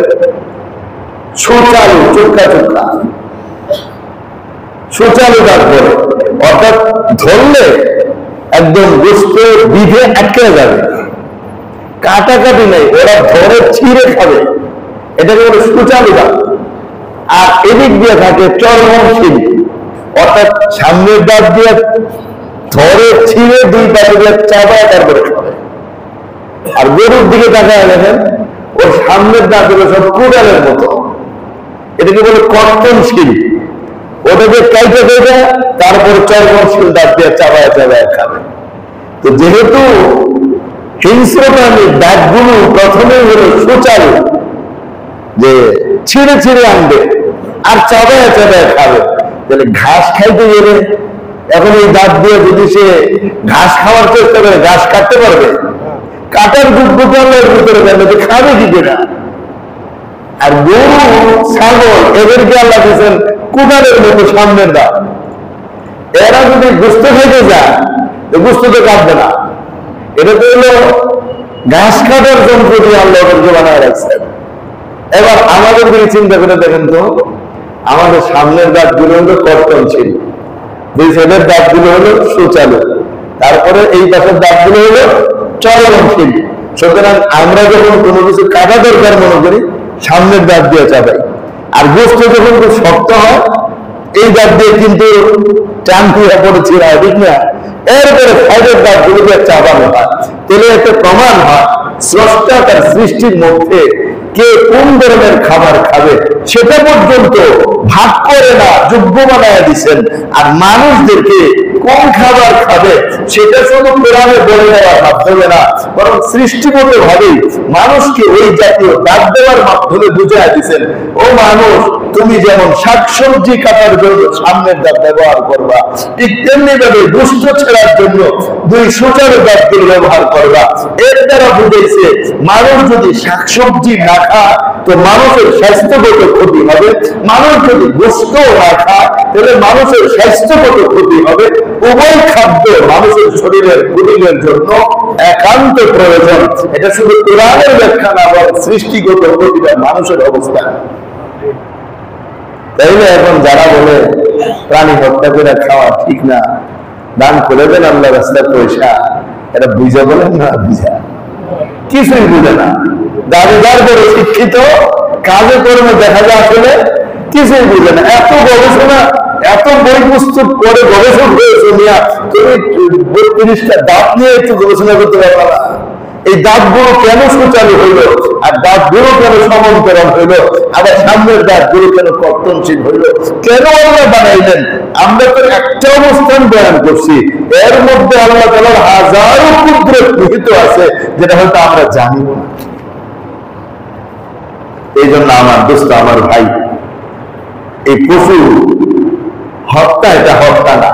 সুচালু, চোখা চোখা সুচালু দাঁত বলে, অর্থাৎ ধরলে একদম গোস্ত বিধে আটকে যাবে, কাটাকাটি নেই, ওরা ধরে ছিঁড়ে খাবে, এটাকে বলে সুচালু দাঁত। আর এদিক দিয়ে থাকে চর্মশীল, অর্থাৎ সামনের দাঁত দিয়ে ধরে ছিঁড়ে দুই পাশে দিয়ে চাপায় তারপরে খাবে। আর গরুর দিকে তাকায় দেখেন, ওর সামনের দাঁত হলো সব কুড়ালের মতো, এটাকে বলে কর্তনশীল, ওটাকে কাইটে কেটে তারপর চর্মশীল দাঁত দিয়ে চাপায় চাপায় খাবে। তো যেহেতু হিংস্র প্রাণীর দাঁতগুলো প্রথমেই হলো সুচালু, যে ছিঁড়ে ছিঁড়ে আনবে আর চাপায় চাপায় খাবে, তাহলে ঘাস খাইতে গেলে এখন এই দাঁত দিয়ে যদি সে ঘাস খাওয়ার চেষ্টা করে ঘাস কাটতে পারবে? কাটার যোগ্যতার ভিতরে গেলে যে খাবে কি কিনা। আর গরু, ছাগল এদেরকে আল্লাহ দিয়েছেন কুদারের মতো সামনের দাঁত, এরা যদি গোস্ত খেতে যায় গোস্ত তো কাটবে না, এটা তো হলো ঘাস কাটার যন্ত্র দিয়ে আল্লাহ ওদেরকে বানায় রাখছেন। এবার আমাদের দিকে চিন্তা করে দেখেন তো, আমাদের সামনের দাঁত গুলো হলো কর্তনশীল, দুই সাইডের দাঁত গুলো হলো সুচালু, তারপরে এই পাশের দাঁত গুলো হলো চলনশীল। সুতরাং আমরা যখন কোনো কিছু কাটা দরকার মনে করি সামনের দাঁত দিয়ে চাপাই, আর গোস্ত যখন খুব শক্ত হয়, এই দাঁত দিয়ে কিন্তু টান দিয়ে পড়েছি, ঠিক না? এরপরে ফাইলের দাঁত গুলোকে চাপানো হয়। তাহলে একটা প্রমাণ হয় স্রষ্টা তার সৃষ্টির মধ্যে কে কোন ধরনের খাবার খাবে সেটা পর্যন্ত ভাগ করে না, যোগ্য বানায় দিচ্ছেন। আর মানুষদেরকে কোন খাবার খাবে সেটা শুধু কোরআনে বলে দেওয়ার মাধ্যমে না, বরং সৃষ্টিগত ভাবেই মানুষকে ওই জাতীয় দাঁত দেওয়ার মাধ্যমে বুঝাই দিচ্ছেন, ও মানুষ, তুমি যেমন শাকসবজি কাটার জন্য সামনের দাঁত ব্যবহার করবা, ঠিক তেমনি ভাবে দুষ্ট ছেড়ার জন্য দুই সোজার দাঁতগুলো ব্যবহার করবা। এর দ্বারা বুঝেছে মানুষ যদি শাকসবজি না খায় তো মানুষের স্বাস্থ্যগত ক্ষতি হবে, মানুষ যদি গোস্ত না খায় তাহলে মানুষের স্বাস্থ্যগত ক্ষতি হবে। উভয় খাদ্য মানুষের শরীরের প্রয়োজনের জন্য একান্ত প্রয়োজন। এটা শুধু কোরআনের ব্যাখ্যা না, বরং সৃষ্টিগত প্রতিটা মানুষের অবস্থা। তাইলে এখন যারা বলে প্রাণী হত্যা করে খাওয়া ঠিক না, দান করে দেন আল্লাহ রাস্তায় পয়সা, এটা বুঝা বলেন না? বুঝা কিছুই বুঝে না। দাবিদার করে শিক্ষিত, কাজে কর্মে দেখা যায় আসলে কিছুই বুঝে না। এত গবেষণা, এত বই পুস্তক করে গবেষক হয়েছে মিয়া, তুমি 32টা দাঁত নিয়ে একটু গবেষণা করতে পারবা না? এই দাঁতগুলো কেন সুচারু হইল, আর দাঁতগুলো কেন সমান্তরাল হইল, আবার সামনের দাঁতগুলো কেন কর্তনশীল হইল, কেন আল্লাহ বানাইলেন? আমরা তো একটা অবস্থান বয়ান করছি, এর মধ্যে আল্লাহ তাআলার হাজারো কুদরত নিহিত আছে যেটা হয়তো আমরা জানি না। এই জন্য আমার দোস্ত, আমার ভাই, এই পশু হত্যা এটা হত্যা না।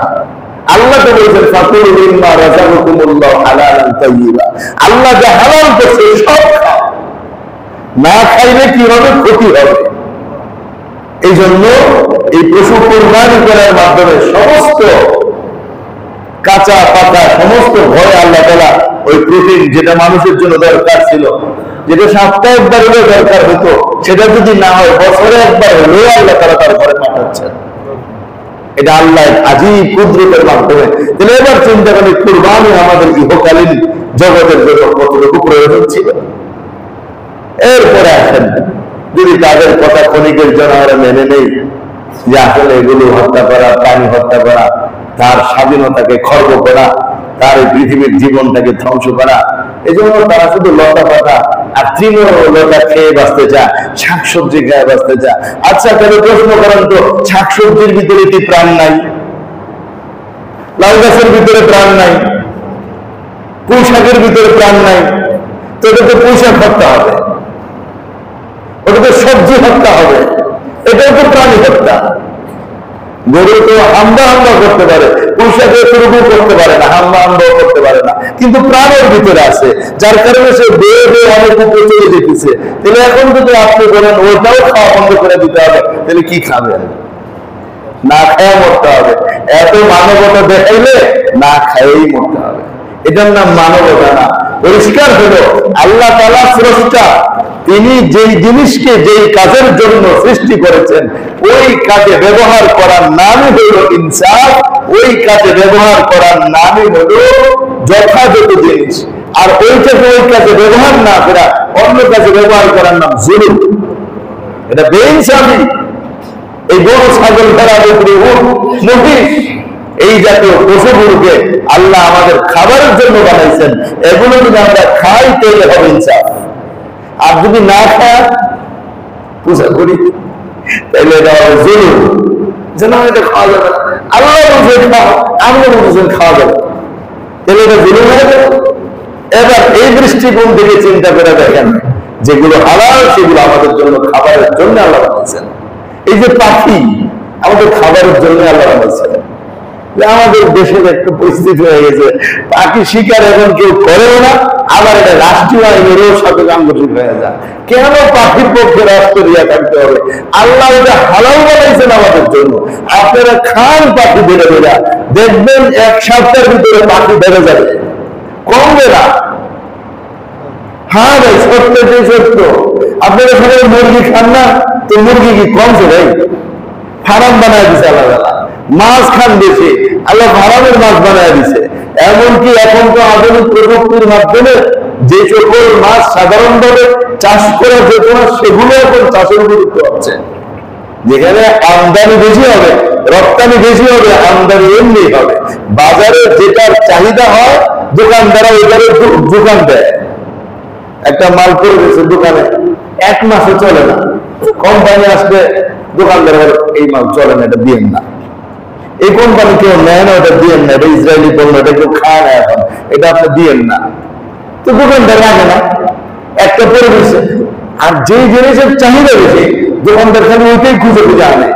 আল্লাহ তো বলছেন ফাকুলু মিম্মা রাযাকাকুমুল্লাহু হালালান তাইয়্যিবা, আল্লাহ যা হালাল করেছে সব খাও, না খাইলে কি হবে? ক্ষতি হবে। এই জন্য এই পশু কুরবানি করার মাধ্যমে সমস্ত কাঁচা পাতা সমস্ত ভয় আল্লাহ তাআলা ওই প্রোটিন যেটা মানুষের জন্য দরকার ছিল, যেটা সপ্তাহে একবার হলেও দরকার হতো, সেটা যদি না হয় বছরে একবার হলেও আল্লাহ তাআলা তার ঘরে পাঠাচ্ছেন। এটা আল্লাহ আজীব কুদরতের মাধ্যমে। তাহলে এবার চিন্তা করি কুরবানি আমাদের ইহকালীন জগতের জন্য কতটুকু প্রয়োজন ছিল। এরপরে আসেন, যদি তাদের কথা ক্ষণিকের জন্য আমরা মেনে নেই যে আসলে এগুলো হত্যা করা, প্রাণী হত্যা করা, তার স্বাধীনতাকে খর্ব করা, তার এই পৃথিবীর জীবনটাকে ধ্বংস করা, এই জন্য তারা শুধু লতা পাতা আর তৃণ লতা খেয়ে বাঁচতে চায়, শাকসবজি খেয়ে বাঁচতে চায়। আচ্ছা, তাহলে প্রশ্ন করেন তো, শাকসবজির ভিতরে কি প্রাণ নাই? লাউ গাছের ভিতরে প্রাণ নাই? পুঁই শাকের ভিতরে প্রাণ নাই? তো এটা তো পুঁই শাক হত্যা হবে, ওটা তো সবজি হত্যা হবে, এটাও তো প্রাণী হত্যা। গরু তো হাম্বা হাম্বা করতে পারে, পুঁই শাকে এতটুকু করতে পারে না, হাম্বা হাম্বাও করতে পারে না, কিন্তু প্রাণের ভিতরে আছে, যার কারণে সে বেয়ে বেয়ে অনেক উপরে চলে যেতেছে। তাহলে এখন যদি আপনি বলেন ওইটাও খাওয়া বন্ধ করে দিতে হবে, তাহলে কি খাবেন? না খাওয়া মরতে হবে। এত মানবতা দেখাইলে না খাইয়েই মরতে হবে। এটার নাম মানবতা না। পরিষ্কার হলো আল্লাহ তাআলা স্রষ্টা, তিনি যেই জিনিসকে যেই কাজের জন্য সৃষ্টি করেছেন ওই কাজে ব্যবহার করার নামই হলো ইনসাফ, ওই কাজে ব্যবহার করার নামই হলো যথাযথ জিনিস। আর ওইটাকে ওই কাজে ব্যবহার না করা, অন্য কাজে ব্যবহার করার নাম জুলুম, এটা বেইনসাফি। এই গরু, ছাগল, ভেড়া, বকরি, উট, মহিষ, এই জাতীয় পশুগুলোকে আল্লাহ আমাদের খাবারের জন্য বানাইছেন। এগুলো যদি আমরা খাই তাহলে হবে ইনসাফ, আর যদি না খায় পূজা করি তাহলে এটা হবে জুলুম, যেন এটা খাওয়া যাবে না। আল্লাহ বলছেন খাও, আমরা বলছেন খাওয়া যাবে, তাহলে এটা জুলুম হয়ে যাবে। এবার এই দৃষ্টিকোণ থেকে চিন্তা করে দেখেন, যেগুলো হালাল সেগুলো আমাদের জন্য খাবারের জন্য আল্লাহ বানাইছেন। এই যে পাখি আমাদের খাবারের জন্য আল্লাহ বানাইছেন। আমাদের দেশের একটা পরিস্থিতি হয়ে গেছে, পাখি শিকার এখন কেউ করেও না, আবার এটা রাষ্ট্রীয় আইনেরও সাথে সাংগঠনিক হয়ে যায়। কেন পাখির পক্ষে রাষ্ট্রীয় থাকতে হবে? আল্লাহ এটা হালাল বানাইছেন আমাদের জন্য। আপনারা খান পাখি বেড়ে বেড়া, দেখবেন এক সপ্তাহের ভিতরে পাখি বেড়ে যাবে, কমবে না। হ্যাঁ ভাই, সত্য যে সত্য। আপনারা সবাই মুরগি খান না, তো মুরগি কি কমছে ভাই? ফার্ম বানায় দিছে আল্লাহ তাআলা। মাছ খান বেশি, আল্লাহ ফার্মের মাছ বানায় দিছে। এমনকি এখন তো আধুনিক প্রযুক্তির মাধ্যমে যে সকল মাছ সাধারণভাবে চাষ করা যেত না, সেগুলো এখন চাষের উপযুক্ত হচ্ছে। যেখানে আমদানি বেশি হবে, রপ্তানি বেশি হবে, আমদানি এমনি হবে। বাজারে যেটার চাহিদা হয় দোকানদারা ওইটারে দোকান দেয়। একটা মাল করে দিয়েছে দোকানে, 1 মাসে চলে না, কোম্পানি আসবে, দোকানদার এই মাল চলে না, এটা দিয়েন না। এই কোম্পানি কেউ নেয় না, ওটা দিয়েন না, এটা ইসরায়েলি পণ্য, এটা কেউ খায় না, এখন এটা আপনি দিয়েন না। তো দোকানদার লাগে না, একটা পরে দিচ্ছে। আর যে জিনিসের চাহিদা বেশি দোকানদার খালি ওইটাই খুঁজে খুঁজে আনে।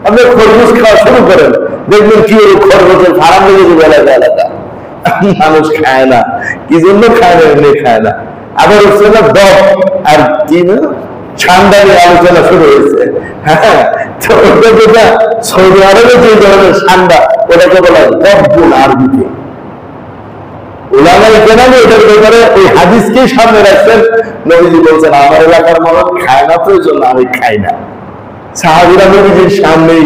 আপনি খরগোশ খাওয়া শুরু করেন, দেখবেন কি ওই খরগোশের ফার্ম লেগে যাবে এলাকা এলাকা। মানুষ খায় না, কি জন্য খায় না, এমনি খায় না। আবার হচ্ছে না দপ আর কি না ঠান্ডা নিয়ে আলোচনা শুরু হয়েছে। হ্যাঁ, তো ওটা যেটা সৌদি আরবে যে ধরনের ঠান্ডা, ওটাকে বলা হয় দপগুণ আরবিতে। ওলামায়ে কেরাম এটার ব্যাপারে ওই হাদিসকেই সামনে রাখছেন। নবীজি বলছেন আমার এলাকার মানুষ খায় না, তো এই জন্য আমি খাই না। সাহাবীরা নবীজির সামনেই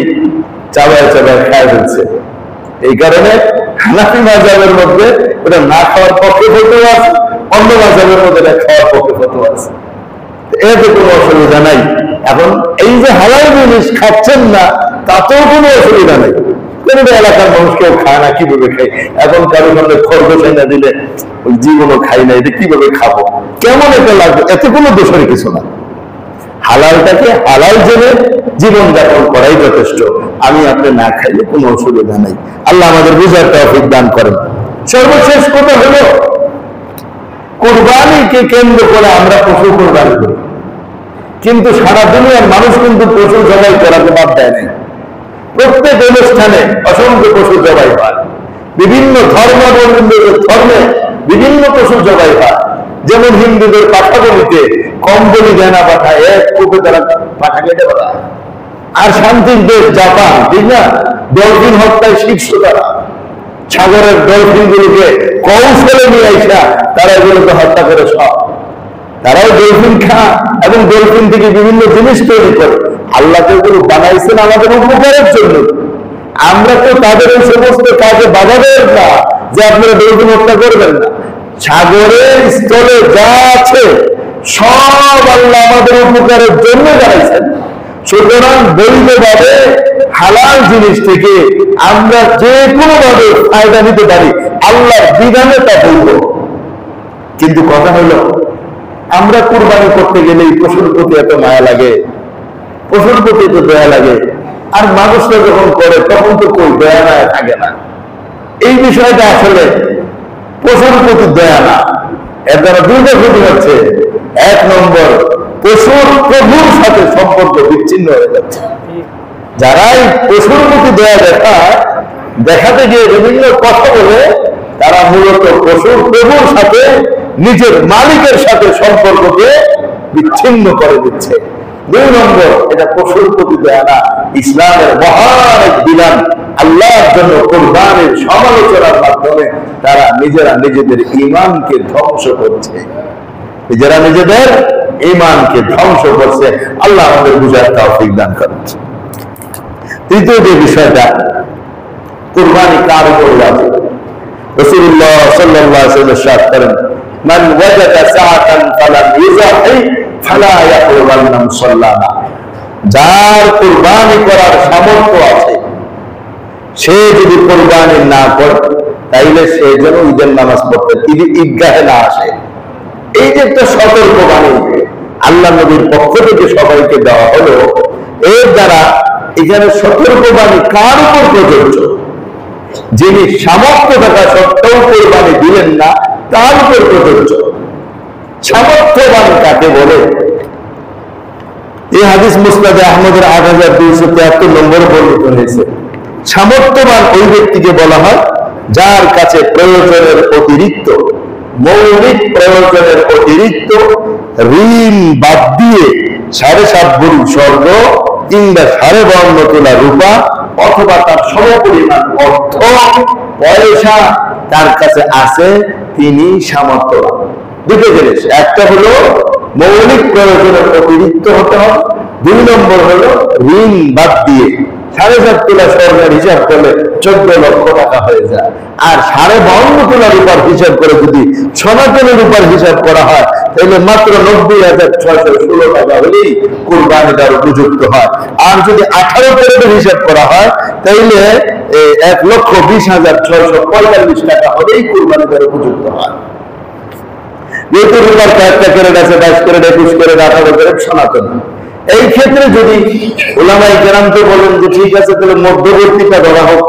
চাবায় চাবায় খায় ফেলছে। এই কারণে হানাফি মাযহাবের মধ্যে ওটা না খাওয়ার পক্ষে ফতোয়া আছে, অন্য মাযহাবের মধ্যে এটা খাওয়ার পক্ষে ফতোয়া আছে। এতে কোনো অসুবিধা নাই। এখন এই যে হালাল জিনিস খাচ্ছেন না, তাতেও কোনো অসুবিধা নেই। এলাকার মানুষ কেউ খায় না, কিভাবে খাই? এখন কারো সামনে খরগোশ এনে দিলে জীবনও খাই না, এটা কিভাবে খাবো, কেমন এটা লাগবে, এতে কোনো দোষের কিছু না। হালালটাকে হালাল জেনে জীবন যাপন করাই যথেষ্ট। আমি আপনি না খাইলে কোনো অসুবিধা নাই। আল্লাহ আমাদের বুঝার তৌফিক দান করেন। সর্বশেষ কথা হলো, কুরবানিকে কেন্দ্র করে আমরা পশু কুরবানি করি, কিন্তু সারা দুনিয়ার মানুষ কিন্তু পশু জবাই করাকে বাদ দেয় নাই। প্রত্যেক অনুষ্ঠানে অসংখ্য পশু জবাই হয়। বিভিন্ন ধর্মে বিভিন্ন পশু জবাই হয়। যেমন হিন্দুদের পাঠাবলিতে কম বলি দেয় না, পাঠায় এক কূপে তারা পাঠা কেটে বেড়ায়। আর শান্তির দেশ জাপান, ঠিক না, ডলফিন হত্যায় শীর্ষ তারা। সাগরের ডলফিন গুলোকে কৌশলে নিয়ে আসা তারা এগুলোকে হত্যা করে সব। তারাও ডলফিন খায় এবং ডলফিন থেকে বিভিন্ন জিনিস তৈরি করে। আল্লাহ তো এগুলো বানাইছেন আমাদের উপকারের জন্য। আমরা তো তাদের এই সমস্ত কাজে বাধা দেন না যে আপনারা ডলফিন হত্যা করবেন না। সাগরের স্থলে যা আছে সব আল্লাহ আমাদের উপকারের জন্য বানাইছেন। সুতরাং বৈধভাবে হালাল জিনিস থেকে আমরা যে কোনো ভাবে ফায়দা নিতে পারি, আল্লাহর বিধানে তা বৈধ। কিন্তু কথা হলো, আমরা কুরবানি করতে গেলে পশুর প্রতি এত মায়া লাগে, পশুর প্রতি এত দয়া লাগে, আর মানুষরা যখন করে তখন তো কই দয়া মায়া থাকে না। এই বিষয়টা আসলে পশুর প্রতি দয়া না, এর দ্বারা দুইটা ক্ষতি হচ্ছে। 1 নম্বর, পশুর প্রভুর সাথে সম্পর্ক বিচ্ছিন্ন হয়ে যাচ্ছে। যারাই পশুর প্রতি দয়া দেখাতে গিয়ে বিভিন্ন কথা বলে, তারা মূলত পশুর প্রভুর সাথে, নিজের মালিকের সাথে সম্পর্ককে বিচ্ছিন্ন করে দিচ্ছে। 2 নম্বর, এটা পশুর প্রতি দয়া না, ইসলামের মহান এক বিধান। আল্লাহর জন্য কুরবানির সমালোচনার মাধ্যমে তারা নিজেরা নিজেদের ঈমানকে ধ্বংস করছে, নিজেরা নিজেদের ঈমানকে ধ্বংস করছে। আল্লাহ আমাদের বুঝার তৌফিক দান করেন। তৃতীয় যে বিষয়টা, কুরবানি কার উপর ওয়াজিব? রাসূলুল্লাহ সাল্লাল্লাহু আলাইহি ওয়াসাল্লাম ইরশাদ করেন, মান ওয়াজাদা সাআতান ফালাম ইউযাহি ফালা ইয়াকুরান্না মুসাল্লানা। যার কুরবানি করার সামর্থ্য আছে, সে যদি কুরবানি না করে, তাইলে সে যেন ঈদের নামাজ পড়তে ঈদগাহে না আসে। এই যে একটা সতর্কবাণী আল্লাহ নবীর পক্ষ থেকে সবাইকে দেওয়া হলো, এর দ্বারা এখানে সতর্কবাণী কার উপর প্রযোজ্য? যিনি সামর্থ্য থাকা সত্ত্বেও কুরবানি দিলেন না, তার উপর প্রযোজ্য। সামর্থ্যবান কাকে বলে? এই হাদিস মুসনাদে আহমদের 8273 নম্বরে বর্ণিত হয়েছে। সামর্থ্যবান ওই ব্যক্তিকে বলা হয় যার কাছে প্রয়োজনের অতিরিক্ত, মৌলিক প্রয়োজনের অতিরিক্ত ঋণ বাদ দিয়ে 7.5 ভরি স্বর্ণ কিংবা 52 তোলা রূপা অথবা তার সমপরিমাণ অর্থ পয়সা তার কাছে আছে, তিনি সামর্থ্যবান। দুটো জিনিস, একটা হলো মৌলিক প্রয়োজনের অতিরিক্ত হতে হবে, 2 নম্বর হলো ঋণ বাদ দিয়ে 7.5 তোলা স্বর্ণের হিসাব করলে 14 লক্ষ টাকা হয়ে যায়। আর 52.5 তোলার উপর হিসাব করে যদি সনাতনের উপর হিসাব করা হয় তাহলে মাত্র 90,616 টাকা হলেই কুরবানি দেওয়ার উপযুক্ত হয়। আর যদি 18 ক্যারেটের হিসাব করা হয় তাহলে 1,20,645 টাকা হলেই কুরবানি দেওয়ার উপযুক্ত হয়। যেহেতু রূপার কয়েকটা ক্যারেট আছে, 22 ক্যারেট, 21 ক্যারেট, 18 ক্যারেট সনাতন। এই ক্ষেত্রে যদি উলামায়ে কেরামকে বলেন যে ঠিক আছে তাহলে মধ্যবর্তীটা ধরা হোক,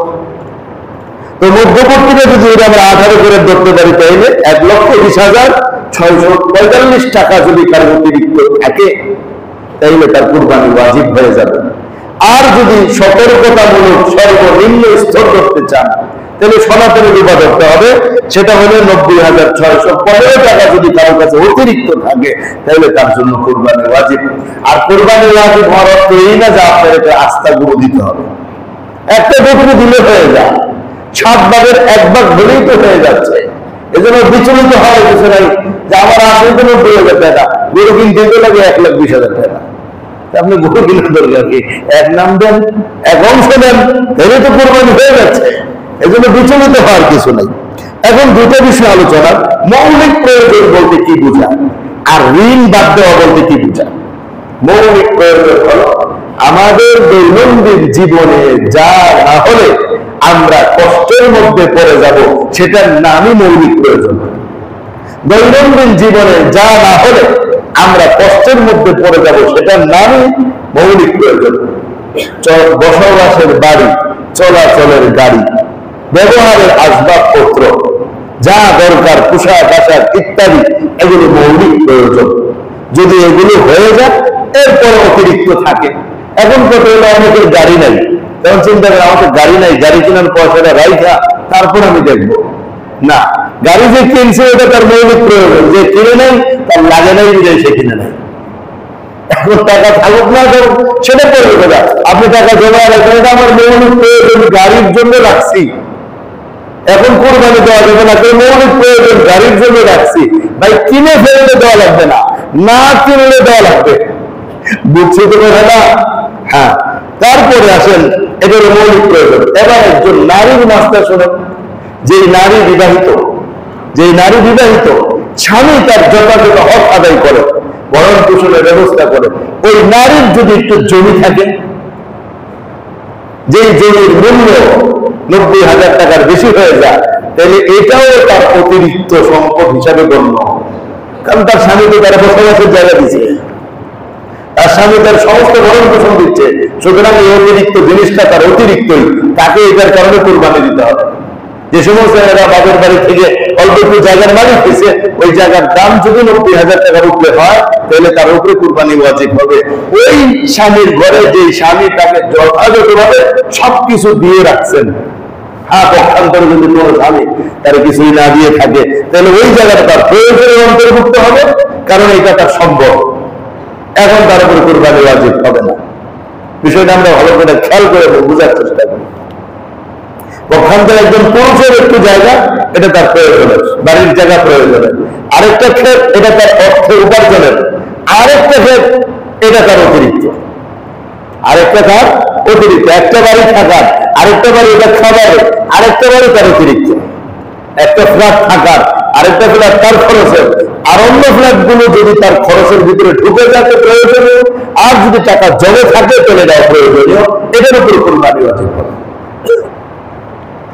তো মধ্যবর্তীটা যদি আমরা 18 ক্যারেট ধরতে পারি তাহলে 1,20,645 টাকা যদি তার অতিরিক্ত থাকে তাহলে তার কুরবানি ওয়াজিব হয়ে যাবে। আর যদি সতর্কতামূলক সর্বনিম্ন স্তর ধরতে চান তাহলে সনাতনের রূপা ধরতে হবে, সেটা হলো 90,615 টাকা যদি কারো কাছে অতিরিক্ত থাকে তাহলে তার জন্য কুরবানি ওয়াজিব। আর কুরবানি ওয়াজিব হওয়ার অর্থ এই না যে আপনার এটা আস্থা গুরু দিতে হবে, একটা বকরি দিলে হয়ে যায়, 7 ভাগের 1 ভাগ হলেই তো হয়ে যাচ্ছে। এজন্য বিচলিত হওয়ার কিছু নাই যে আমার আসলে তো 90,000 টাকা, গরু কিনতে লাগে 1,20,000 টাকা, আপনি গরু কিনে দরকার কি, এক নাম দেন, এক অংশ দেন, তাহলে তো কুরবানি হয়ে যাচ্ছে। এজন্য বিচলিত হওয়ার কিছু নেই। এখন দুটো বিষয় আলোচনা, মৌলিক প্রয়োজন বলতে কি বোঝায় আর ঋণ বাদ দেওয়া বলতে কি বোঝায়। মৌলিক প্রয়োজন হলো আমাদের দৈনন্দিন জীবনে যা না হলে আমরা কষ্টের মধ্যে পড়ে যাব সেটার নামই মৌলিক প্রয়োজন। দৈনন্দিন জীবনে যা না হলে আমরা কষ্টের মধ্যে পড়ে যাব সেটার নামই মৌলিক প্রয়োজন। বসবাসের বাড়ি, চলাচলের গাড়ি, ব্যবহারের আসবাবপত্র, যা দরকার, পোশাক আশাক ইত্যাদি, এগুলো মৌলিক প্রয়োজন। যদি এগুলো হয়ে যায় এরপরে অতিরিক্ত থাকে। এখন কত হলো অনেকের গাড়ি নাই, তখন চিন্তা করে আমাদের গাড়ি নাই, গাড়ি কেনার পয়সাটা রাইখা তারপর আমি দেখবো না। গাড়ি যে কিনছে এটা তার মৌলিক প্রয়োজন, যে কিনে নেই তার লাগে নাই বুঝে সে কিনে নেয়। এখন টাকা থাকুক না থাকুক সেটা করবে কথা, আপনি টাকা জমা রাখেন, এটা আমার মৌলিক প্রয়োজন, গাড়ির জন্য রাখছি, এখন কোরবানি দেওয়া যাবে না, মৌলিক প্রয়োজন গাড়ির জন্য রাখছি, ভাই কিনে ফেললে দেওয়া লাগবে না, না কিনলে দেওয়া লাগবে, বুঝছি তো কথা না? হ্যাঁ, তারপরে আসেন এটা মৌলিক প্রয়োজন। এবার একজন নারীর মাস্টার শোনেন, যে নারী বিবাহিত স্বামী তার যথাযথ হক আদায় করে, ভরণ পোষণের ব্যবস্থা করে, ওই নারীর যদি একটু জমি থাকে, যে জমির মূল্য 90,000 টাকার বেশি হয়ে যায়, তাহলে এটাও তার অতিরিক্ত সম্পদ হিসাবে গণ্য। কারণ তার স্বামী তো তার বসবাসের জায়গা দিচ্ছে, তার স্বামী তার সমস্ত ভরণ পোষণ দিচ্ছে, সুতরাং এই অতিরিক্ত জিনিসটা তার অতিরিক্তই, তাকে এটার কারণে কোরবানি দিতে হবে। যে সমস্ত এরা বাবার বাড়ি থেকে অল্প একটু জায়গার মালিক হয়েছে, ওই জায়গার দাম যদি 90,000 টাকার উপরে হয় তাহলে তার উপরে কুরবানি ওয়াজিব হবে। ওই স্বামীর ঘরে যে স্বামী তাকে যথাযথভাবে সবকিছু দিয়ে রাখছেন, হ্যাঁ পক্ষান্তরে যদি কোনো স্বামী তার কিছুই না দিয়ে থাকে তাহলে ওই জায়গাটা তার প্রয়োজনের অন্তর্ভুক্ত হবে, কারণ এটা তার সম্ভব, এখন তার উপরে কুরবানি ওয়াজিব হবে না। বিষয়টা আমরা ভালো করে খেয়াল করে বোঝার চেষ্টা করি। পক্ষান্তরে একজন পুরুষের একটু জায়গা, এটা তার প্রয়োজনের, বাড়ির জায়গা প্রয়োজনের, আরেকটা ক্ষেত এটা তার অর্থ উপার্জনের, আরেকটা ক্ষেত এটা তার অতিরিক্ত, আরেকটা তার অতিরিক্ত, একটা বাড়ি থাকার, আরেকটা বাড়ি এটা খাবারের, আরেকটা বাড়ি তার অতিরিক্ত, একটা ফ্ল্যাট থাকার, আরেকটা ফ্ল্যাট তার খরচের, আর অন্য ফ্ল্যাট গুলো যদি তার খরচের ভিতরে ঢুকে যাতে প্রয়োজনীয়, আর যদি টাকা জমে থাকে তাহলে এটা প্রয়োজনীয়, এটার উপর কুরবানি ওয়াজিব হবে।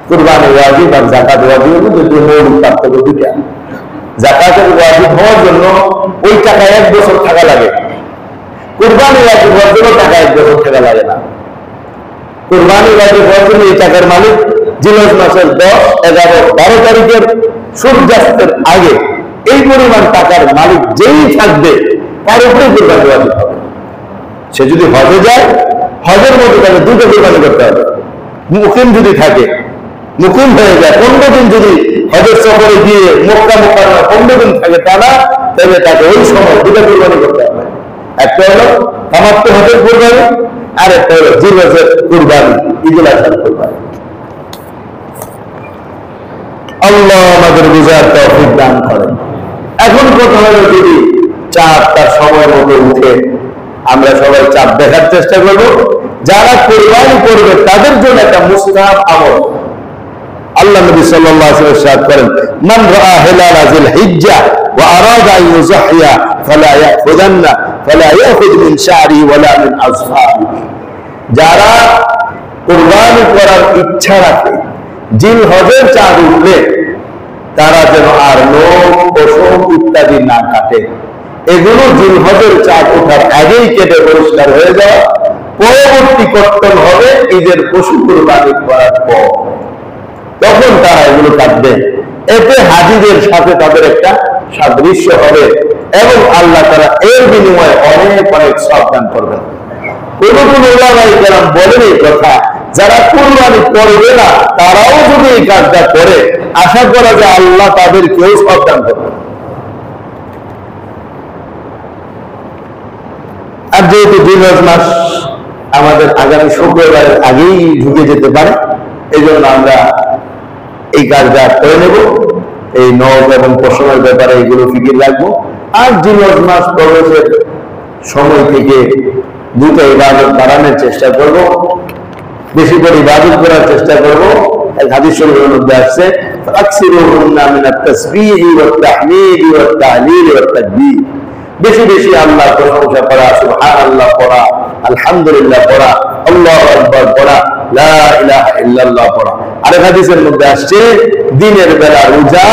কুরবানি ওয়াজিব আর যাকাত ওয়াজিবের মধ্যে মৌলিক পার্থক্য দুইটা। যাকাতের ওয়াজিব হওয়ার জন্য ওই টাকা 1 বছর থাকা লাগে, কুরবানি ওয়াজিব হওয়ার জন্য টাকা 1 বছর থাকা লাগে না। কুরবানি ওয়াজিব হওয়ার জন্য এই টাকার মালিক জিলহজ মাসের 10, 11, 12 তারিখের সূর্যাস্তের আগে এই পরিমাণ টাকার মালিক যেই থাকবে তার উপরে কুরবানি ওয়াজিব হবে। সে যদি হজে যায়, হজের মধ্যে তাকে 2টা কুরবানি করতে হবে। মুকিম যদি থাকে, মুকিম হয়ে যায়, 15 দিন যদি হজের সফরে গিয়ে মক্কা মুকাররমা 15 দিন থাকে টানা, তাহলে তাকে ওই সময় 2টা কুরবানি করতে হবে। একটা হলো তামাত্তু হজের কুরবানি, আর একটা হলো জিলহজের কুরবানি, ঈদুল আজহার কুরবানি। আল্লাহ আমাদের বুঝার তৌফিক দান করেন। এখন কথা হলো যদি চাঁদ তার সময় মতো উঠে, আমরা সবাই চাঁদ দেখার চেষ্টা করবো, যারা কুরবানি করবে তাদের জন্য একটা মুস্তাহাব আমল। আল্লাহ নবী সাল্লাল্লাহু আলাইহি ওয়াসাল্লাম ইরশাদ করেন, মান রাআ হিলাল যিল হিজ্জা ওয়া আরাদা আন ইউযাহিয়া ফালা ইয়াখুয মিন শা'রিহি ওয়ালা মিন আযফারিহি। যারা কুরবানি করার ইচ্ছা রাখে, জিল হজের চাঁদ উঠলে তারা যেন আর নখ, পশম ইত্যাদি না কাটে। এগুলো জিল হজের চাঁদ ওঠার আগেই কেটে পরিষ্কার হয়ে যাওয়া, পরবর্তী কর্তন হবে ঈদের পশু কুরবানি করার পর, তখন তারা এগুলো কাটবে। এতে হাজিদের সাথে তাদের একটা সাদৃশ্য হবে এবং আল্লাহ তারা এর বিনিময়ে অনেক অনেক সওয়াব দান করবেন। কোন কোন উলামায়ে কেরাম বলেন এই কথা, যারা কুরবানি করবে না তারাও যদি এই কাজটা করে, আশা করা যায় আল্লাহ তাদেরকেও সওয়াব দান করবেন। আর যেহেতু জিলহজ মাস আমাদের আগামী শুক্রবারের আগেই ঢুকে যেতে পারে, এই জন্য আমরা এই কাজটা করে নেব। এই নখ এবং পশমের ব্যাপারে এগুলো ফিকির রাখবো। আর জিলহজ মাস প্রবেশের সময় থেকে দুটো ইবাদত বাড়ানোর চেষ্টা করব, বেশি করে ইবাদত করার চেষ্টা করব। এক হাদিস শরীফের মধ্যে আসছে, আকসিরুহুন্না মিনাত তাসবিহি ওয়াত তাহমিদি ওয়াত তাহলিলি ওয়াত তাকবীর। বেশি বেশি আল্লাহর প্রশংসা করা, সুবহানাল্লাহ পড়া, আলহামদুলিল্লাহ পড়া, আল্লাহু আকবার পড়া, লা ইলাহা ইল্লাল্লাহ পড়া। আর হাদিসের মধ্যে আসছে, দিনের বেলা রোজা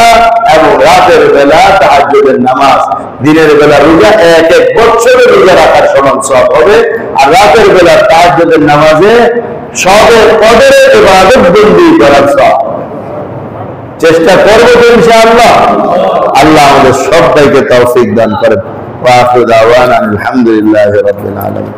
এবং রাতের বেলা তাহাজ্জুদের নামাজ। দিনের বেলা রোজা এক বছরের রোজা রাখার সমান সওয়াব হবে, আর রাতের বেলা তাহাজ্জুদের নামাজে সবে কদরের ইবাদত বন্দি করার সওয়াব। চেষ্টা করবো তো ইনশাআল্লাহ। আল্লাহ আমাদের সবাইকে তৌফিক দান করেন। ওয়া আখিরু দাওয়ানা আলহামদুলিল্লাহি রাব্বিল আলামিন।